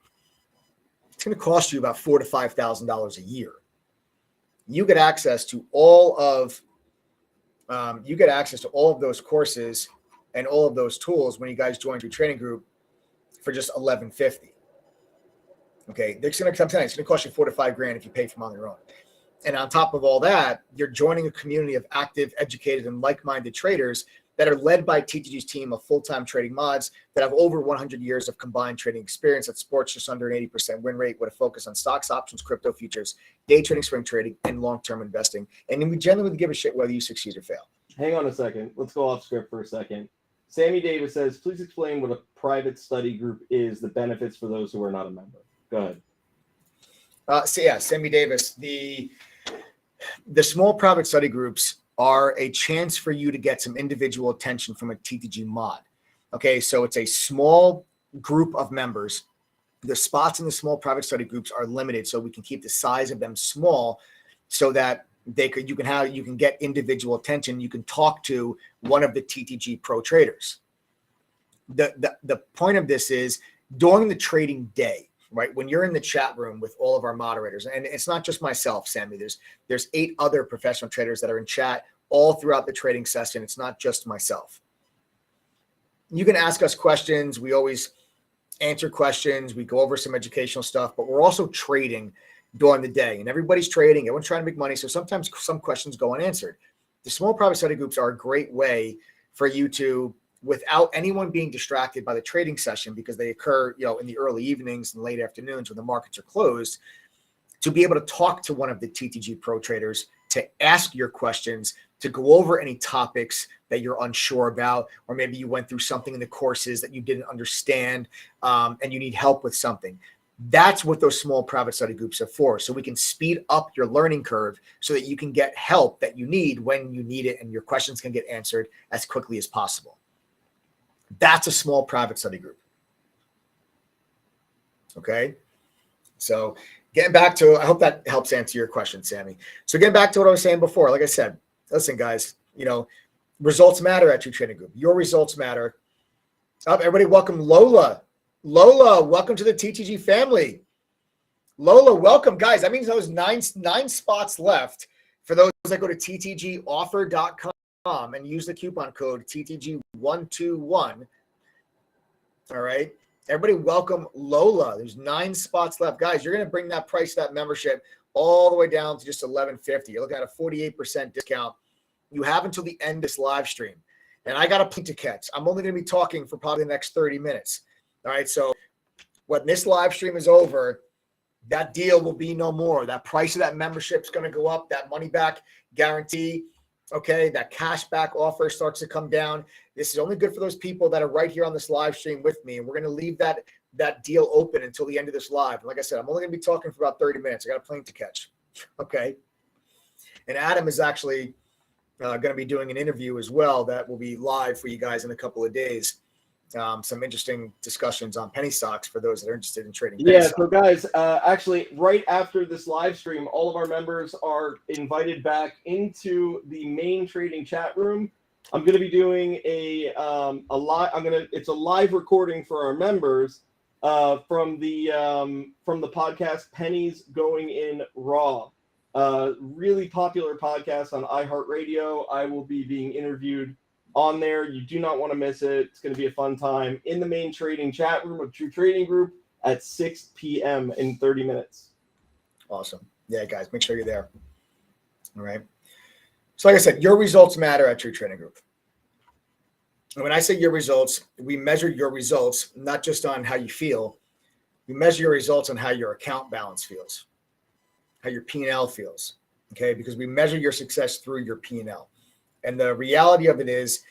it's going to cost you about $4,000 to $5,000 a year. You get access to all of those courses and all of those tools when you guys join your trading group for just $1,150. Okay, it's going to cost you $4,000 to $5,000 if you pay for them on your own. And on top of all that, you're joining a community of active, educated, and like-minded traders that are led by TTG's team of full-time trading mods that have over 100 years of combined trading experience that sports just under an 80% win rate with a focus on stocks, options, crypto futures, day trading, swing trading, and long-term investing. And we genuinely give a shit whether you succeed or fail. Hang on a second. Let's go off script for a second. Sammy Davis says, please explain what a private study group is, the benefits for those who are not a member. Go ahead. Sammy Davis, the small private study groups are a chance for you to get some individual attention from a TTG mod. Okay, so it's a small group of members. The spots in the small private study groups are limited, so we can keep the size of them small so that you can get individual attention. You can talk to one of the TTG pro traders. The point of this is during the trading day, right? When you're in the chat room with all of our moderators, and it's not just myself, Sammy, there's 8 other professional traders that are in chat all throughout the trading session. It's not just myself. You can ask us questions. We always answer questions. We go over some educational stuff, but we're also trading during the day, and everybody's trading. Everyone's trying to make money. So sometimes some questions go unanswered. The small private study groups are a great way for you to, without anyone being distracted by the trading session, because they occur, in the early evenings and late afternoons when the markets are closed, to be able to talk to one of the TTG pro traders, to ask your questions, to go over any topics that you're unsure about, or maybe you went through something in the courses that you didn't understand, and you need help with something. That's what those small private study groups are for. So we can speed up your learning curve so that you can get help that you need when you need it, and your questions can get answered as quickly as possible. That's a small private study group. Okay. So getting back to, I hope that helps answer your question, Sammy. So getting back to what I was saying before, like I said, listen, guys, results matter at your trading group. Your results matter. Everybody, welcome Lola. Lola, welcome to the TTG family. Lola, welcome, guys. That means those nine spots left for those that go to ttgoffer.com and use the coupon code TTG121. All right. Everybody, welcome Lola. There's 9 spots left. Guys, you're going to bring that price of that membership all the way down to just $11.50. You're looking at a 48% discount. You have until the end of this live stream. And I got a plane to catch. I'm only going to be talking for probably the next 30 minutes. All right. So when this live stream is over, that deal will be no more. That price of that membership is going to go up. That money back guarantee. Okay. That cash back offer starts to come down. This is only good for those people that are right here on this live stream with me. And we're going to leave that deal open until the end of this live. And like I said, I'm only going to be talking for about 30 minutes. I got a plane to catch. Okay. And Adam is actually going to be doing an interview as well that will be live for you guys in a couple of days. Some interesting discussions on penny stocks for those that are interested in trading penny stocks. So guys, actually right after this live stream, all of our members are invited back into the main trading chat room. I'm going to be doing it's a live recording for our members from the podcast Pennies Going in Raw. Really popular podcast on iHeartRadio. I will be being interviewed on there. You do not want to miss it. It's going to be a fun time in the main trading chat room of True Trading Group at 6 p.m. in 30 minutes. Awesome. Yeah, guys, make sure you're there. All right. So like I said, your results matter at True Trading Group. And when I say your results, we measure your results not just on how you feel. We measure your results on how your account balance feels, how your P&L feels, okay? Because we measure your success through your P&L. And the reality of it is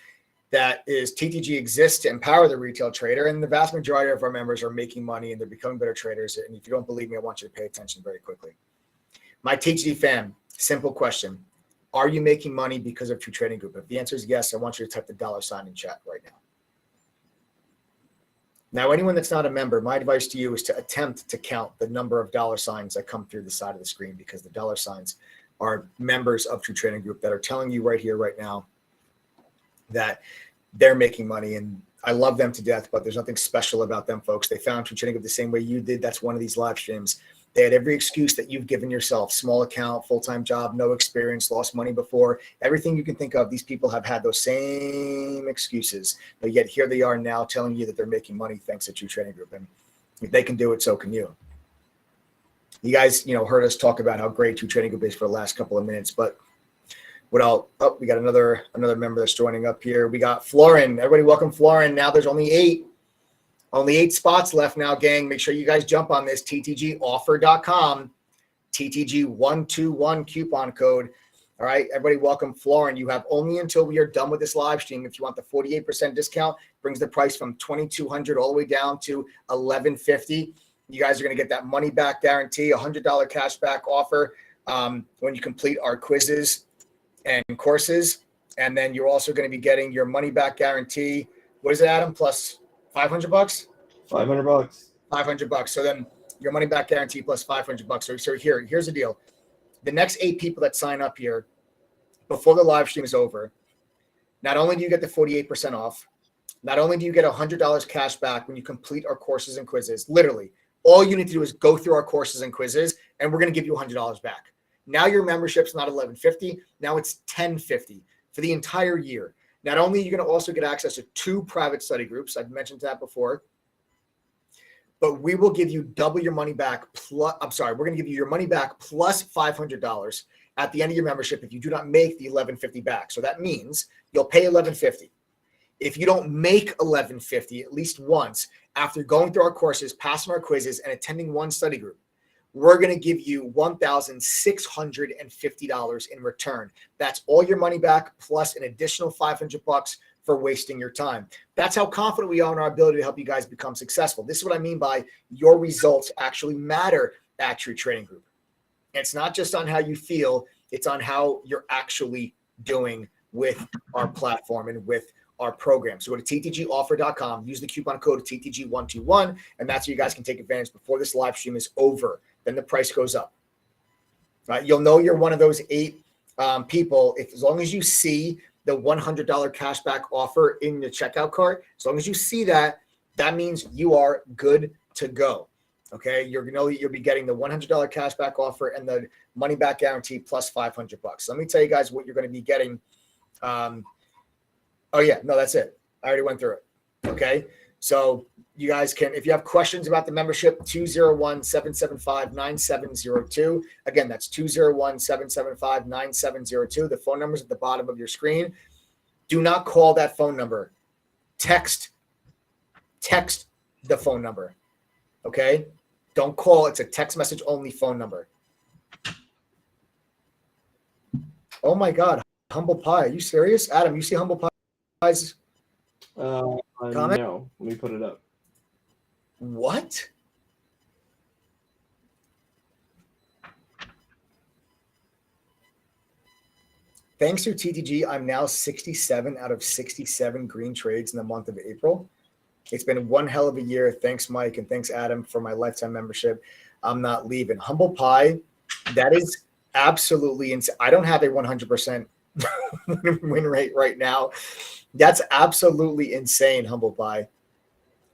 TTG exists to empower the retail trader, and the vast majority of our members are making money and they're becoming better traders. And if you don't believe me, I want you to pay attention very quickly. My TTG fam, simple question. Are you making money because of True Trading Group? If the answer is yes, I want you to type the $ in chat right now. Now, anyone that's not a member, my advice to you is to attempt to count the number of $ that come through the side of the screen, because the $ are members of True Trading Group that are telling you right here, right now, that they're making money. And I love them to death, but there's nothing special about them, folks. They found True Trading Group the same way you did. That's one of these live streams. They had every excuse that you've given yourself: small account, full-time job, no experience, lost money before. Everything you can think of, these people have had those same excuses, but yet here they are now telling you that they're making money thanks to True Trading Group. And if they can do it, so can you. You guys, heard us talk about how great True Trading Group is for the last couple of minutes, but we got another member that's joining up here. We got Florin. Everybody welcome Florin. Now there's only 8 spots left now, gang. Make sure you guys jump on this, ttgoffer.com, TTG121 coupon code. All right, everybody welcome Florin. You have only until we are done with this live stream. If you want the 48% discount, brings the price from $2,200 all the way down to $11.50. You guys are going to get that money back guarantee, $100 cash back offer when you complete our quizzes and courses. And then you're also going to be getting your money back guarantee. What is it, Adam? Plus $500? $500. $500. So then your money back guarantee plus $500. So here's the deal. The next 8 people that sign up here before the live stream is over, not only do you get the 48% off, not only do you get $100 cash back when you complete our courses and quizzes. Literally, all you need to do is go through our courses and quizzes, and we're going to give you $100 back. Now your membership's not $11.50. Now it's $10.50 for the entire year. Not only are you going to also get access to 2 private study groups, I've mentioned that before, but we will give you double your money back. We're going to give you your money back plus $500 at the end of your membership if you do not make the $11.50 back. So that means you'll pay $11.50. If you don't make $11.50 at least once after going through our courses, passing our quizzes, and attending one study group, we're going to give you $1,650 in return. That's all your money back plus an additional $500 for wasting your time. That's how confident we are in our ability to help you guys become successful. This is what I mean by your results actually matter at True Trading Group. It's not just on how you feel, it's on how you're actually doing with our platform and with our program. So go to ttgoffer.com, use the coupon code TTG121, and that's how you guys can take advantage before this live stream is over. Then the price goes up. Right? You'll know you're one of those 8 people if as long as you see the $100 cashback offer in the checkout cart. As long as you see that, that means you are good to go. Okay, you'll be getting the $100 cashback offer and the money back guarantee plus $500. Let me tell you guys what you're going to be getting. Oh yeah, no, that's it. I already went through it. Okay, so you guys can, if you have questions about the membership, 201-775-9702. Again, that's 201-775-9702. The phone number is at the bottom of your screen. Do not call that phone number. Text the phone number. Okay, don't call. It's a text message only phone number. Oh my God, Humble Pie. Are you serious? Adam, you see Humble Pie's comment? No, let me put it up. What? Thanks to TTG, I'm now 67 out of 67 green trades in the month of April. It's been one hell of a year. Thanks, Mike, and thanks, Adam, for my lifetime membership. I'm not leaving. Humble Pie, that is absolutely insane. I don't have a 100% win rate right now. That's absolutely insane, Humble Pie.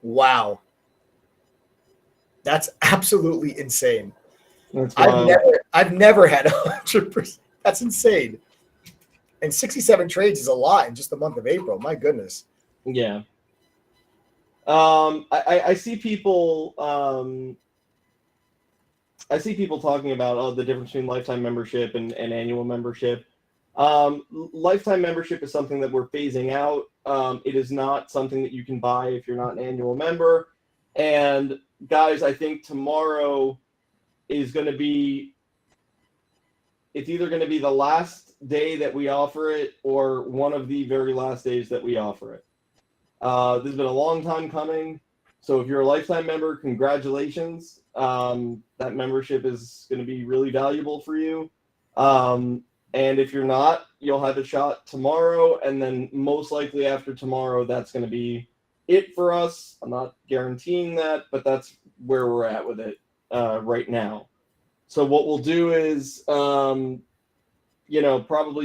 Wow. That's absolutely insane. That's wild. I've never had 100%. That's insane. And 67 trades is a lot in just the month of April. My goodness. Yeah. I see people talking about the difference between lifetime membership and annual membership. Lifetime membership is something that we're phasing out. It is not something that you can buy if you're not an annual member. And guys, I think tomorrow is going to be, it's either going to be the last day that we offer it or one of the very last days that we offer it. This has been a long time coming. So if you're a lifetime member, congratulations. That membership is going to be really valuable for you. And if you're not, you'll have a shot tomorrow. And then most likely after tomorrow, that's going to be it for us. I'm not guaranteeing that, but that's where we're at with it right now. So what we'll do is, probably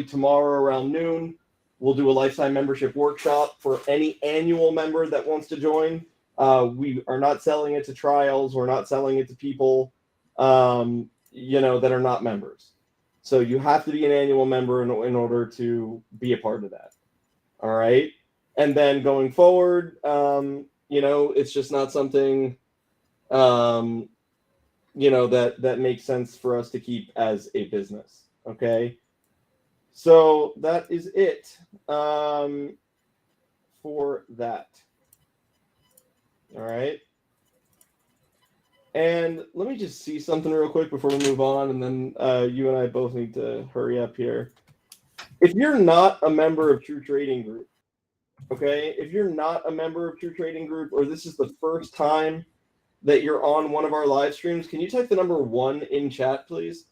tomorrow around noon, we'll do a lifetime membership workshop for any annual member that wants to join. We are not selling it to trials. We're not selling it to people, that are not members. So you have to be an annual member in order to be a part of that. All right. And then going forward, it's just not something, that makes sense for us to keep as a business. Okay. So that is it for that. All right. And let me just see something real quick before we move on. And then you and I both need to hurry up here. If you're not a member of True Trading Group, okay, if you're not a member of True Trading Group, or this is the first time that you're on one of our live streams, can you type the number 1 in chat, please?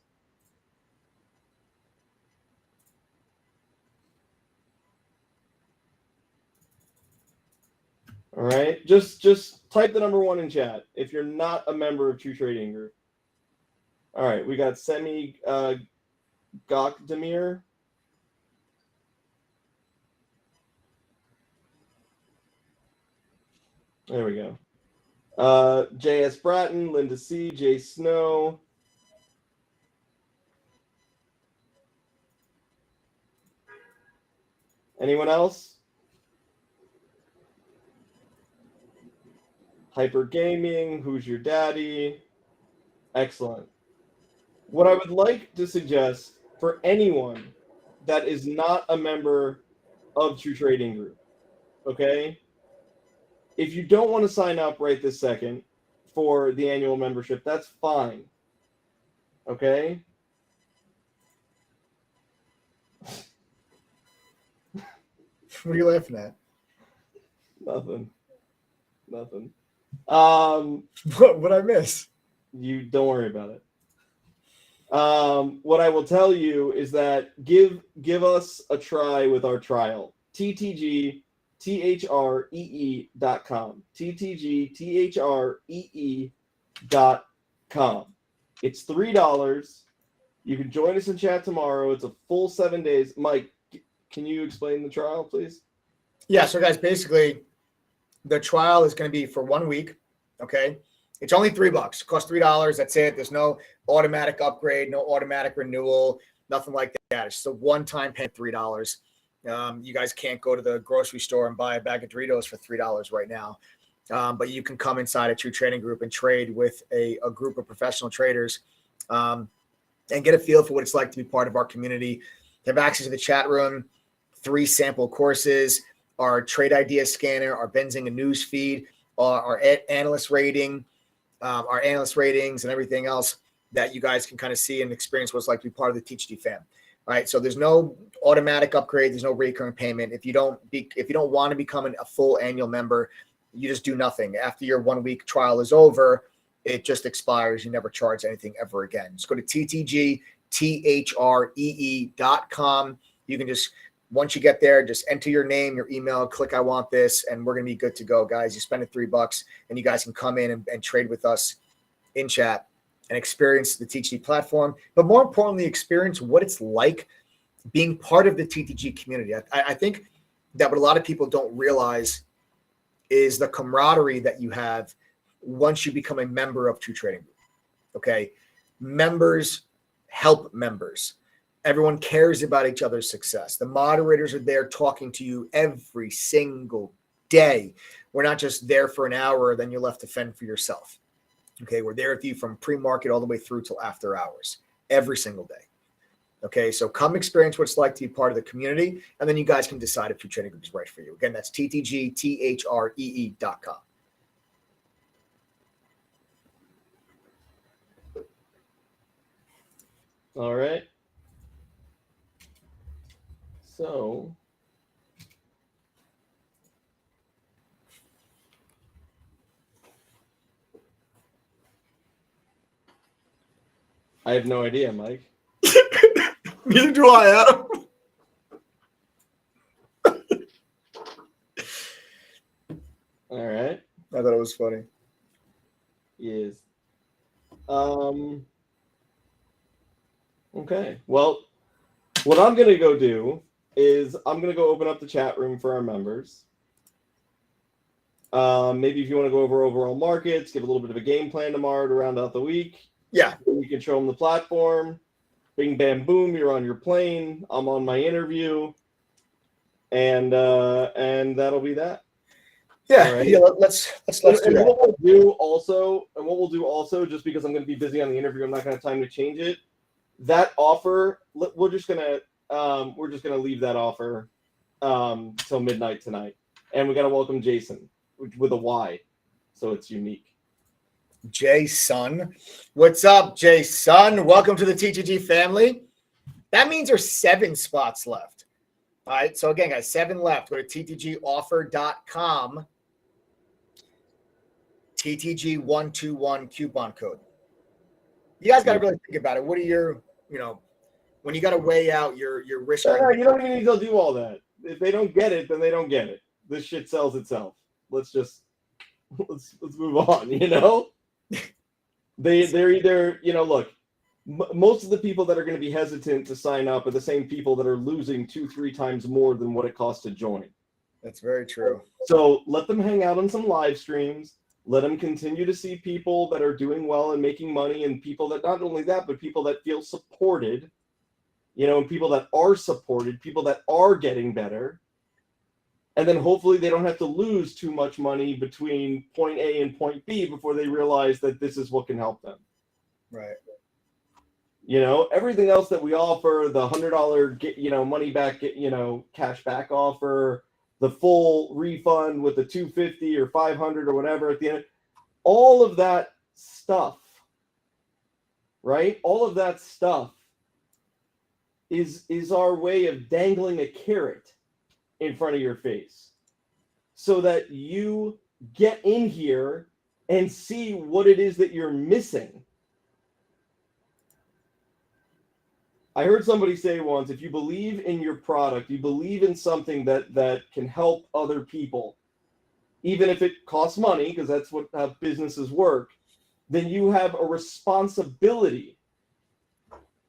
All right, just type the number 1 in chat if you're not a member of True Trading Group. All right, we got Semi Gokdemir. There we go. J.S. Bratton, Linda C., Jay Snow. Anyone else? Hyper Gaming, Who's Your Daddy? Excellent. What I would like to suggest for anyone that is not a member of True Trading Group, okay? If you don't want to sign up right this second for the annual membership, that's fine. Okay. What are you laughing at? Nothing. What I miss? You don't worry about it. What I will tell you is that give us a try with our trial. TTGTHREE.com. TTGTHREE.com. It's $3. You can join us in chat tomorrow. It's a full 7 days. Mike, can you explain the trial, please? Yeah. So, guys, basically, the trial is going to be for 1 week. Okay. It's only $3. It costs $3. That's it. There's no automatic upgrade, no automatic renewal, nothing like that. It's just a one-time pay $3. You guys can't go to the grocery store and buy a bag of Doritos for $3 right now. But you can come inside a True Trading Group and trade with a group of professional traders and get a feel for what it's like to be part of our community. Have access to the chat room, 3 sample courses, our trade idea scanner, our Benzinga news feed, our analyst rating, our analyst ratings, and everything else that you guys can kind of see and experience what it's like to be part of the THD fam. All right. So there's no automatic upgrade. There's no recurring payment. If you don't want to become a full annual member, you just do nothing. After your 1 week trial is over, it just expires. You never charge anything ever again. Just go to TTGTHREE.com. You can just, once you get there, just enter your name, your email, click I want this, and we're going to be good to go, guys. You spend $3 and you guys can come in and trade with us in chat and experience the TTG platform. But more importantly, experience what it's like being part of the TTG community. I think that what a lot of people don't realize is the camaraderie that you have once you become a member of True Trading Group. Okay. Members help members. Everyone cares about each other's success. The moderators are there talking to you every single day. We're not just there for an hour, then you're left to fend for yourself. Okay. We're there with you from pre-market all the way through till after hours, every single day. Okay. So come experience what it's like to be part of the community, and then you guys can decide if True Trading Group is right for you. Again, that's TTGTHREE.com. All right. So I have no idea, Mike. Neither do I, Adam. All right. I thought it was funny. Yes. Okay. Well, what I'm going to go do is I'm going to go open up the chat room for our members. Maybe if you want to go over overall markets, give a little bit of a game plan tomorrow to round out the week. Yeah. You can show them the platform. Bing, bam, boom. You're on your plane. I'm on my interview. And that'll be that. Yeah. Right. Yeah. Let's do that. What we'll do also, just because I'm going to be busy on the interview, I'm not going to have time to change it. That offer, we're just gonna leave that offer till midnight tonight, and we got to welcome Jason with a Y, so it's unique. Jason, what's up, Jason? Welcome to the TTG family. That means there's 7 spots left. All right, so again, guys, 7 left. Go to ttgoffer.com. TTG121 coupon code. You guys got to really think about it. What are your, when you got to weigh out your risk? No, you don't even need to do all that. If they don't get it, then they don't get it. This shit sells itself. Let's move on. They're either look. Most of the people that are going to be hesitant to sign up are the same people that are losing 2-3 times more than what it costs to join. That's very true. So let them hang out on some live streams. Let them continue to see people that are doing well and making money, and people that not only that, but people that feel supported, and people that are supported, people that are getting better. And then hopefully they don't have to lose too much money between point A and point B before they realize that this is what can help them. Right. Everything else that we offer, the $100 money back, cash back offer, the full refund with the $250 or $500 or whatever at the end, all of that stuff right? All of that stuff is our way of dangling a carrot in front of your face so that you get in here and see what it is that you're missing. I heard somebody say once, if you believe in your product, you believe in something that can help other people, even if it costs money, because that's how businesses work, then you have a responsibility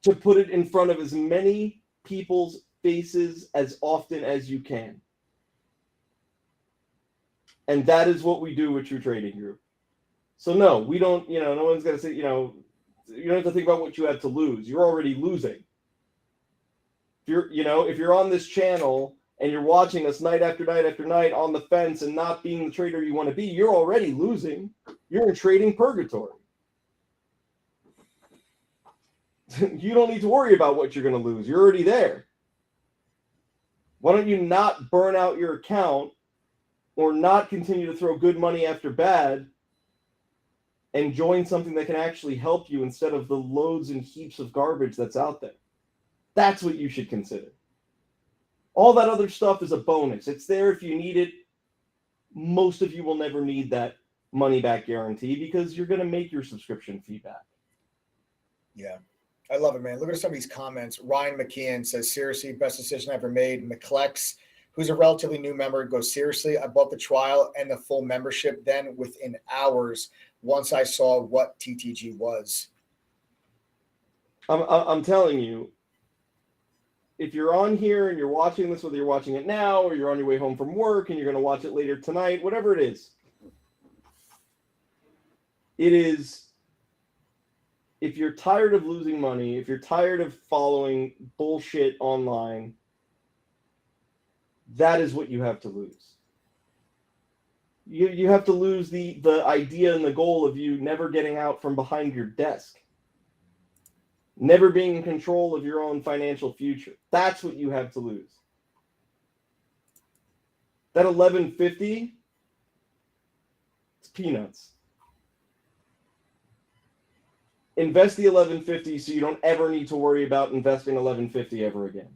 to put it in front of as many people's faces as often as you can. And that is what we do with True Trading Group. So no, we don't, no one's going to say, you don't have to think about what you have to lose. You're already losing. If you're on this channel and you're watching us night after night after night on the fence and not being the trader you want to be, you're already losing. You're in trading purgatory. You don't need to worry about what you're going to lose. You're already there. Why don't you not burn out your account or not continue to throw good money after bad and join something that can actually help you instead of the loads and heaps of garbage that's out there? That's what you should consider. All that other stuff is a bonus. It's there if you need it. Most of you will never need that money back guarantee because you're going to make your subscription fee back. Yeah. I love it, man. Look at some of these comments. Ryan McKeon says, seriously, best decision I ever made. McClex, who's a relatively new member, goes, seriously, I bought the trial and the full membership then within hours once I saw what TTG was. I'm telling you, if you're on here and you're watching this, whether you're watching it now or you're on your way home from work and you're going to watch it later tonight, whatever it is, if you're tired of losing money, if you're tired of following bullshit online, that is what you have to lose. You have to lose the idea and the goal of you never getting out from behind your desk. Never being in control of your own financial future. That's what you have to lose. That 1150, it's peanuts. Invest the 1150 so you don't ever need to worry about investing 1150 ever again.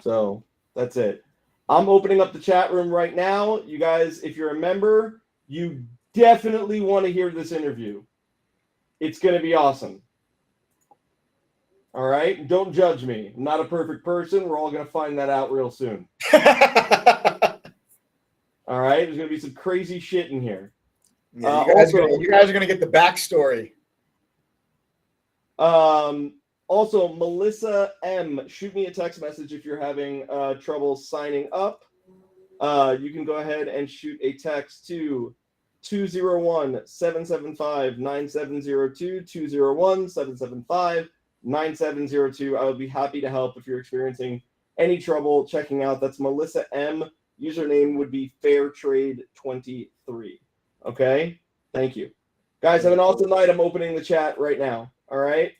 So that's it. I'm opening up the chat room right now. You guys, if you're a member, you definitely want to hear this interview. It's going to be awesome. All right? Don't judge me. I'm not a perfect person. We're all going to find that out real soon. All right? There's going to be some crazy shit in here. Yeah, you guys are going to get the backstory. Also, Melissa M., shoot me a text message if you're having trouble signing up. You can go ahead and shoot a text to 201-775-9702, 201-775-9702. I would be happy to help if you're experiencing any trouble checking out. That's Melissa M. Username would be Fairtrade23. Okay? Thank you. Guys, have an awesome night. I'm opening the chat right now. All right?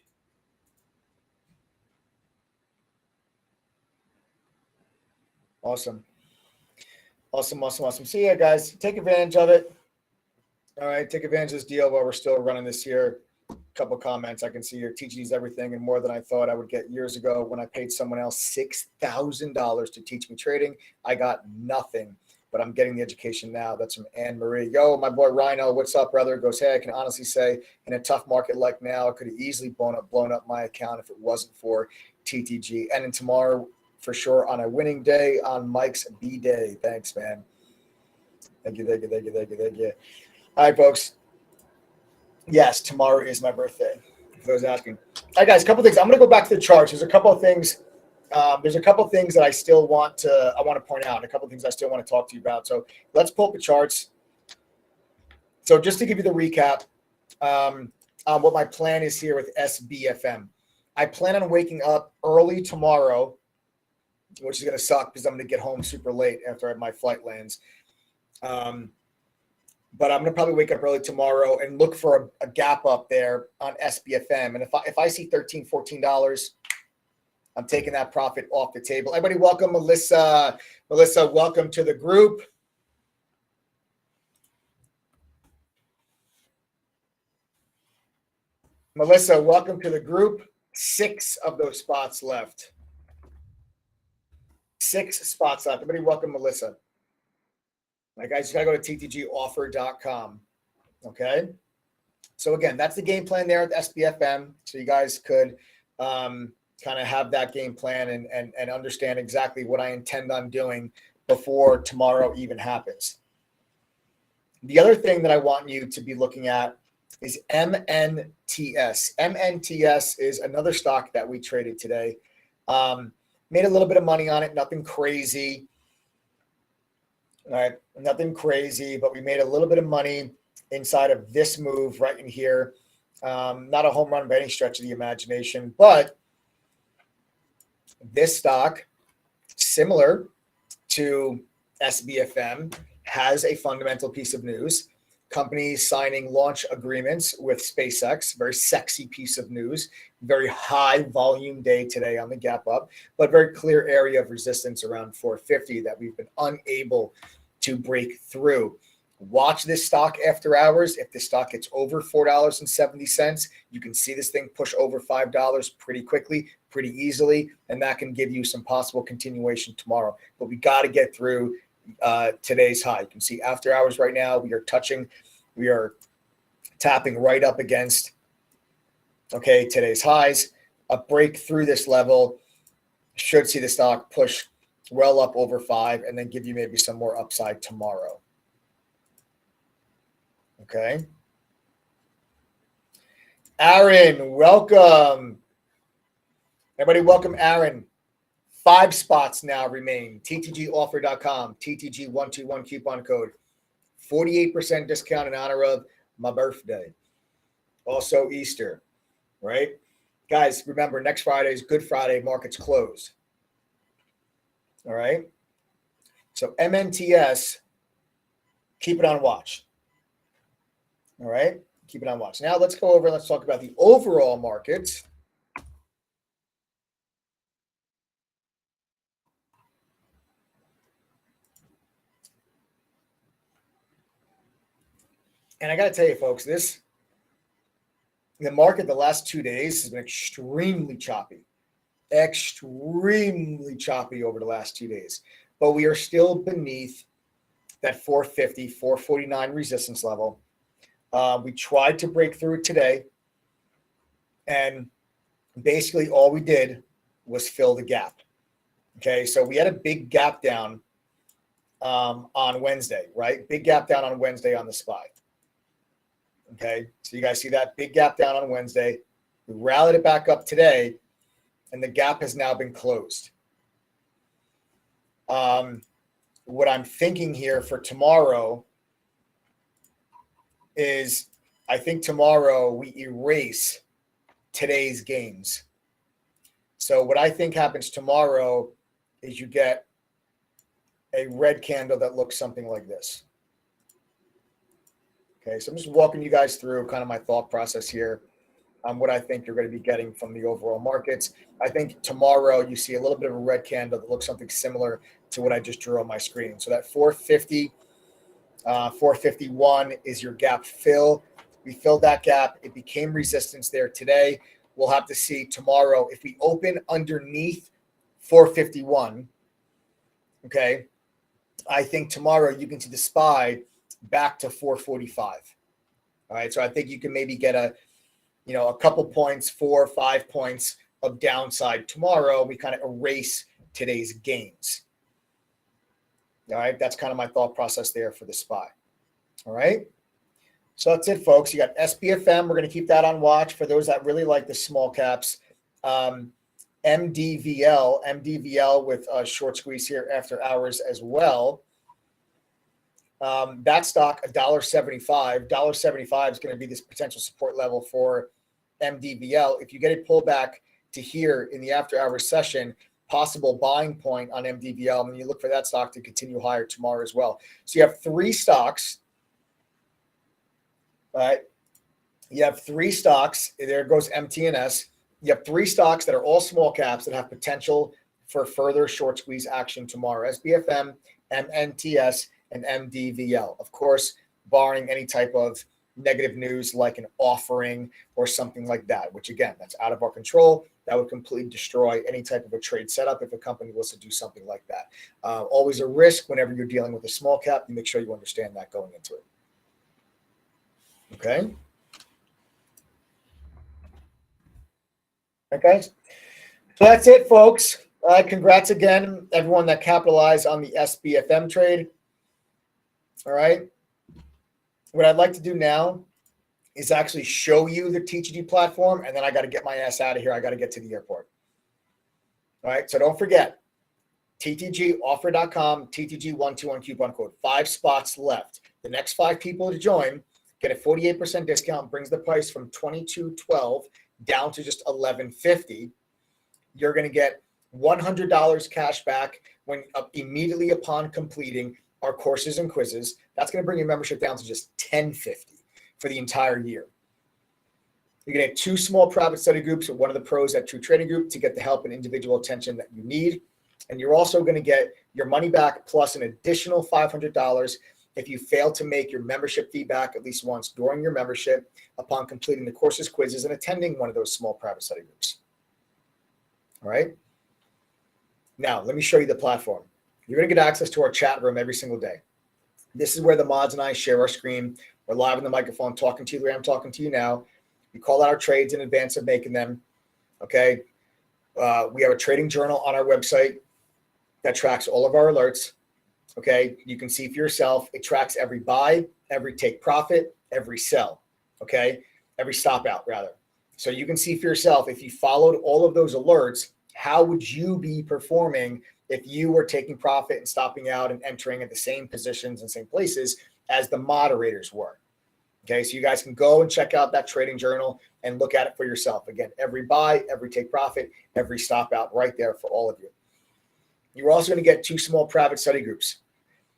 Awesome. So yeah, guys, take advantage of it. All right, take advantage of this deal while we're still running this year. A couple comments I can see here. TG's everything and more than I thought I would get years ago when I paid someone else $6,000 to teach me trading. I got nothing, but I'm getting the education now. That's from Anne Marie. Yo, my boy Rhino, what's up, brother? Goes, hey, I can honestly say in a tough market like now, I could have easily blown up my account if it wasn't for TTG. And then tomorrow, for sure, on a winning day, on Mike's B day. Thanks, man. Thank you. All right, folks. Yes, tomorrow is my birthday. For those asking. All right, guys, a couple things. I'm going to go back to the charts. There's a couple of things. That I still want to point out. A couple of things I still want to talk to you about. So let's pull up the charts. So just to give you the recap, what my plan is here with SBFM. I plan on waking up early tomorrow, which is going to suck because I'm going to get home super late after my flight lands. But I'm going to probably wake up early tomorrow and look for a gap up there on SBFM. And if I see $13, $14, I'm taking that profit off the table. Everybody welcome Melissa. Melissa, welcome to the group. Melissa, welcome to the group. 6 of those spots left. 6 spots left. Everybody welcome Melissa. All right, guys, you got to go to ttgoffer.com. Okay. So again, that's the game plan there at the SBFM. So you guys could kind of have that game plan and understand exactly what I intend on doing before tomorrow even happens. The other thing that I want you to be looking at is MNTS. MNTS is another stock that we traded today. Made a little bit of money on it, nothing crazy. All right, nothing crazy, but we made a little bit of money inside of this move right in here. Not a home run by any stretch of the imagination, but this stock, similar to SBFM, has a fundamental piece of news. Companies signing launch agreements with SpaceX, very sexy piece of news, very high volume day today on the gap up, but very clear area of resistance around 450 that we've been unable to break through. Watch this stock after hours. If the stock gets over $4.70, you can see this thing push over $5 pretty quickly, pretty easily, and that can give you some possible continuation tomorrow. But we got to get through today's high. You can see after hours right now, we are tapping right up against, okay, today's highs. A break through this level should see the stock push well up over 5 and then give you maybe some more upside tomorrow. Okay. Aaron, welcome. Everybody welcome Aaron. 5 spots now remain. ttgoffer.com, TTG121 coupon code. 48% discount in honor of my birthday. Also Easter, right? Guys, remember, next Friday is Good Friday. Markets close. All right? So MNTS, keep it on watch. All right? Keep it on watch. Now let's go over and let's talk about the overall markets. And I got to tell you, folks, the market the last 2 days has been extremely choppy over the last 2 days. But we are still beneath that 450, 449 resistance level. We tried to break through it today. And basically all we did was fill the gap. Okay, so we had a big gap down on Wednesday, right? Big gap down on Wednesday on the SPY. Okay, so you guys see that big gap down on Wednesday. We rallied it back up today, and the gap has now been closed. What I'm thinking here for tomorrow is I think tomorrow we erase today's gains. So what I think happens tomorrow is you get a red candle that looks something like this. Okay, so I'm just walking you guys through kind of my thought process here on what I think you're going to be getting from the overall markets. I think tomorrow you see a little bit of a red candle that looks something similar to what I just drew on my screen. So that 450, 451 is your gap fill. We filled that gap. It became resistance there today. We'll have to see tomorrow if we open underneath 451. Okay, I think tomorrow you can see the SPY back to 445. All right, so I think you can maybe get a couple points, 4 or 5 points of downside tomorrow. We kind of erase today's gains. All right, that's kind of my thought process there for the SPY. All right, so that's it, folks. You got SBFM. We're going to keep that on watch for those that really like the small caps. MDVL with a short squeeze here after hours as well. That stock, $1.75. $1.75 is going to be this potential support level for MDVL. If you get a pullback to here in the after hours session, possible buying point on MDVL, and you look for that stock to continue higher tomorrow as well. So you have 3 stocks. All right. You have 3 stocks. There goes MTNS. You have 3 stocks that are all small caps that have potential for further short squeeze action tomorrow. SBFM, MNTS, and MDVL. Of course, barring any type of, negative news like an offering or something like that, which again, that's out of our control. That would completely destroy any type of a trade setup if a company was to do something like that. Always a risk whenever you're dealing with a small cap. You make sure you understand that going into it. Okay. Okay. So that's it, folks. Congrats again, everyone that capitalized on the SBFM trade. All right. What I'd like to do now is actually show you the TTG platform, and then I got to get my ass out of here. I got to get to the airport. All right. So don't forget, TTGoffer.com, TTG121 coupon code. 5 spots left. The next 5 people to join get a 48% discount, brings the price from $22.12 down to just $11.50. You're going to get $100 cash back when immediately upon completing our courses and quizzes. That's going to bring your membership down to just $10.50 for the entire year. You're going to get 2 small private study groups with one of the pros at True Trading Group to get the help and individual attention that you need. And you're also going to get your money back plus an additional $500 if you fail to make your membership fee back at least once during your membership upon completing the courses, quizzes, and attending one of those small private study groups. All right. Now, let me show you the platform. You're going to get access to our chat room every single day. This is where the mods and I share our screen. We're live on the microphone talking to you the way I'm talking to you now. We call out our trades in advance of making them. Okay. We have a trading journal on our website that tracks all of our alerts. Okay. You can see for yourself. It tracks every buy, every take profit, every sell. Okay. Every stop out rather. So you can see for yourself, if you followed all of those alerts, how would you be performing if you were taking profit and stopping out and entering at the same positions and same places as the moderators were? Okay, so you guys can go and check out that trading journal and look at it for yourself. Again, every buy, every take profit, every stop out right there for all of you. You're also going to get 2 small private study groups.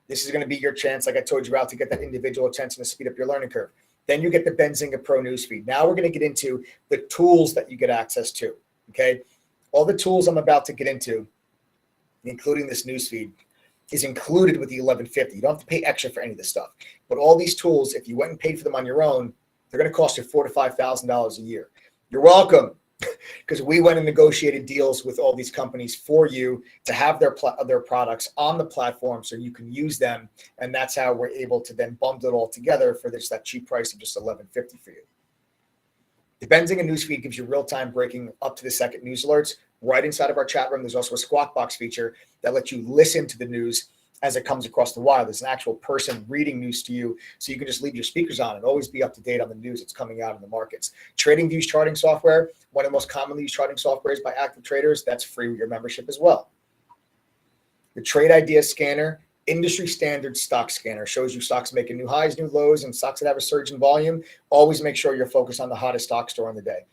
This is going to be your chance, like I told you about, to get that individual attention to speed up your learning curve. Then you get the Benzinga Pro newsfeed. Now we're going to get into the tools that you get access to. Okay, all the tools I'm about to get into, including this newsfeed, is included with the $11.50. You don't have to pay extra for any of this stuff. But all these tools, if you went and paid for them on your own, they're going to cost you $4,000 to $5,000 a year. You're welcome, because we went and negotiated deals with all these companies for you to have their products on the platform so you can use them. And that's how we're able to then bundle it all together for that cheap price of just $11.50 for you. The Benzinga newsfeed gives you real-time breaking up to the second news alerts. Right inside of our chat room, there's also a squawk box feature that lets you listen to the news as it comes across the wire. There's an actual person reading news to you, so you can just leave your speakers on and always be up to date on the news that's coming out in the markets. TradingView's charting software, one of the most commonly used charting softwares by active traders, that's free with your membership as well. The Trade Ideas Scanner, industry standard stock scanner, shows you stocks making new highs, new lows, and stocks that have a surge in volume. Always make sure you're focused on the hottest stocks during the day.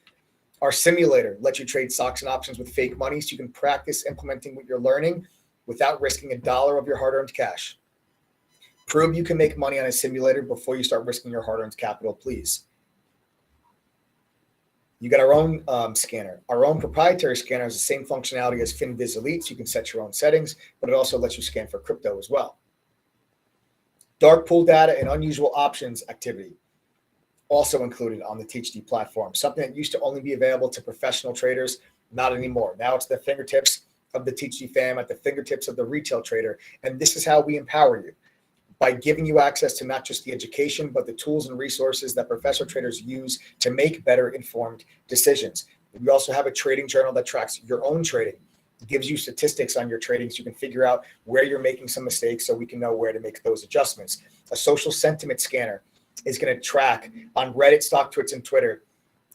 Our simulator lets you trade stocks and options with fake money so you can practice implementing what you're learning without risking $1 of your hard-earned cash. Prove you can make money on a simulator before you start risking your hard-earned capital, please. You got our own scanner. Our own proprietary scanner has the same functionality as FinViz Elite, so you can set your own settings, but it also lets you scan for crypto as well. Dark pool data and unusual options activity, also included on the THD platform. Something that used to only be available to professional traders, not anymore. Now it's the fingertips of the THD fam, at the fingertips of the retail trader. And this is how we empower you, by giving you access to not just the education, but the tools and resources that professional traders use to make better informed decisions. We also have a trading journal that tracks your own trading. It gives you statistics on your trading so you can figure out where you're making some mistakes so we can know where to make those adjustments. A social sentiment scanner is going to track on Reddit, StockTwits, and Twitter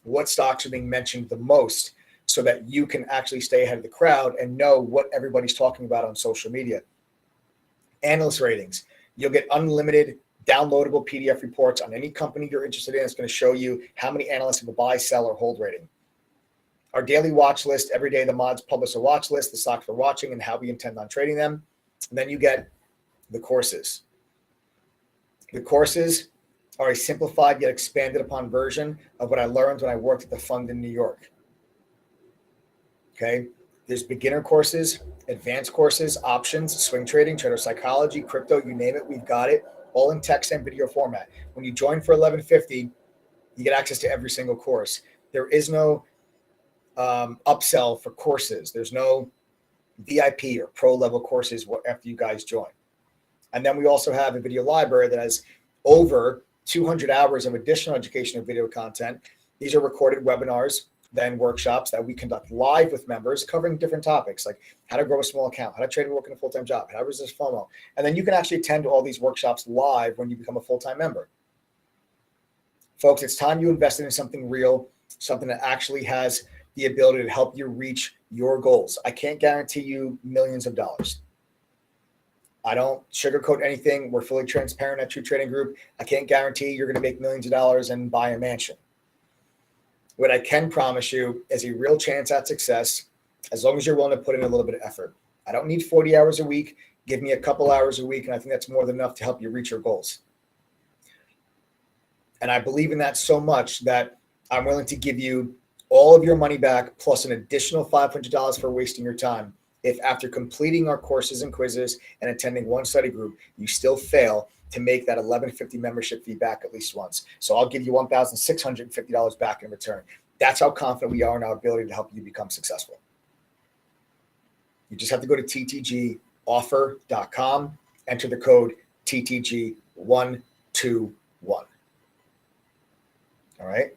what stocks are being mentioned the most so that you can actually stay ahead of the crowd and know what everybody's talking about on social media. Analyst ratings. You'll get unlimited downloadable PDF reports on any company you're interested in. It's going to show you how many analysts have a buy, sell, or hold rating. Our daily watch list. Every day the mods publish a watch list, the stocks we're watching and how we intend on trading them. And then you get the courses. The courses are a simplified yet expanded upon version of what I learned when I worked at the fund in New York. Okay, there's beginner courses, advanced courses, options, swing trading, trader psychology, crypto, you name it, we've got it. all in text and video format. When you join for $11.50, you get access to every single course. There is no upsell for courses. There's no VIP or pro level courses after you guys join. And then we also have a video library that has over 200 hours of additional educational video content. These are recorded webinars, then workshops that we conduct live with members covering different topics like how to grow a small account, how to trade and work in a full-time job, how to resist FOMO. And then you can actually attend all these workshops live when you become a full-time member. Folks, it's time you invested in something real, something that actually has the ability to help you reach your goals. I can't guarantee you millions of dollars. I don't sugarcoat anything. We're fully transparent at True Trading Group. I can't guarantee you're going to make millions of dollars and buy a mansion. What I can promise you is a real chance at success as long as you're willing to put in a little bit of effort. I don't need 40 hours a week. Give me a couple hours a week, and I think that's more than enough to help you reach your goals. And I believe in that so much that I'm willing to give you all of your money back plus an additional $500 for wasting your time if after completing our courses and quizzes and attending one study group, you still fail to make that $11.50 membership fee back at least once. So I'll give you $1,650 back in return. That's how confident we are in our ability to help you become successful. You just have to go to ttgoffer.com, enter the code TTG121. All right.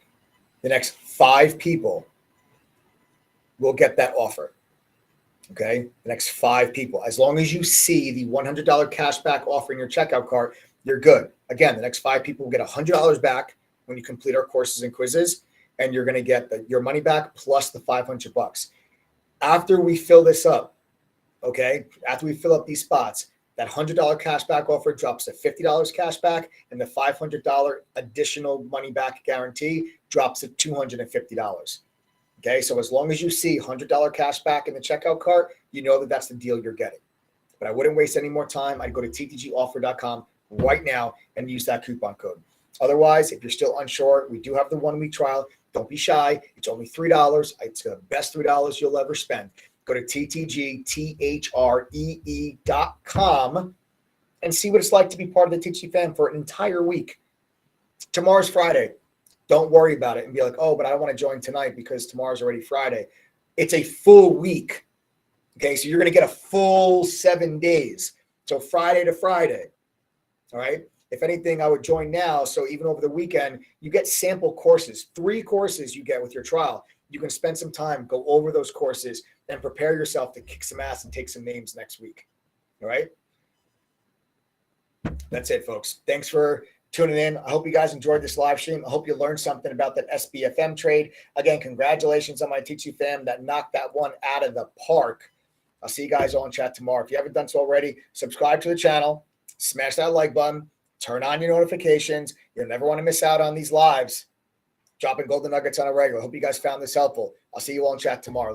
The next 5 people will get that offer. Okay. The next 5 people, as long as you see the $100 cashback offer in your checkout cart, you're good. Again, the next 5 people will get $100 back when you complete our courses and quizzes, and you're going to get your money back plus the $500. After we fill this up, okay, after we fill up these spots, that $100 cashback offer drops to $50 cashback, and the $500 additional money back guarantee drops to $250. Okay, so as long as you see $100 cashback in the checkout cart, you know that that's the deal you're getting. But I wouldn't waste any more time. I'd go to ttgoffer.com right now and use that coupon code. Otherwise, if you're still unsure, we do have the 1-week trial. Don't be shy. It's only $3. It's the best $3 you'll ever spend. Go to ttgthree.com and see what it's like to be part of the TTG fam for an entire week. Tomorrow's Friday. Don't worry about it and be like, oh, but I don't want to join tonight because tomorrow's already Friday. It's a full week. Okay, so you're going to get a full 7 days. So Friday to Friday. All right. If anything, I would join now. So even over the weekend, you get sample courses, 3 courses you get with your trial. You can spend some time, go over those courses, and prepare yourself to kick some ass and take some names next week. All right. That's it, folks. Thanks for tuning in. I hope you guys enjoyed this live stream. I hope you learned something about that SBFM trade. Again, congratulations on my TTG fam that knocked that one out of the park. I'll see you guys all in chat tomorrow. If you haven't done so already, subscribe to the channel, smash that like button, turn on your notifications. You'll never want to miss out on these lives. Dropping golden nuggets on a regular. Hope you guys found this helpful. I'll see you all in chat tomorrow.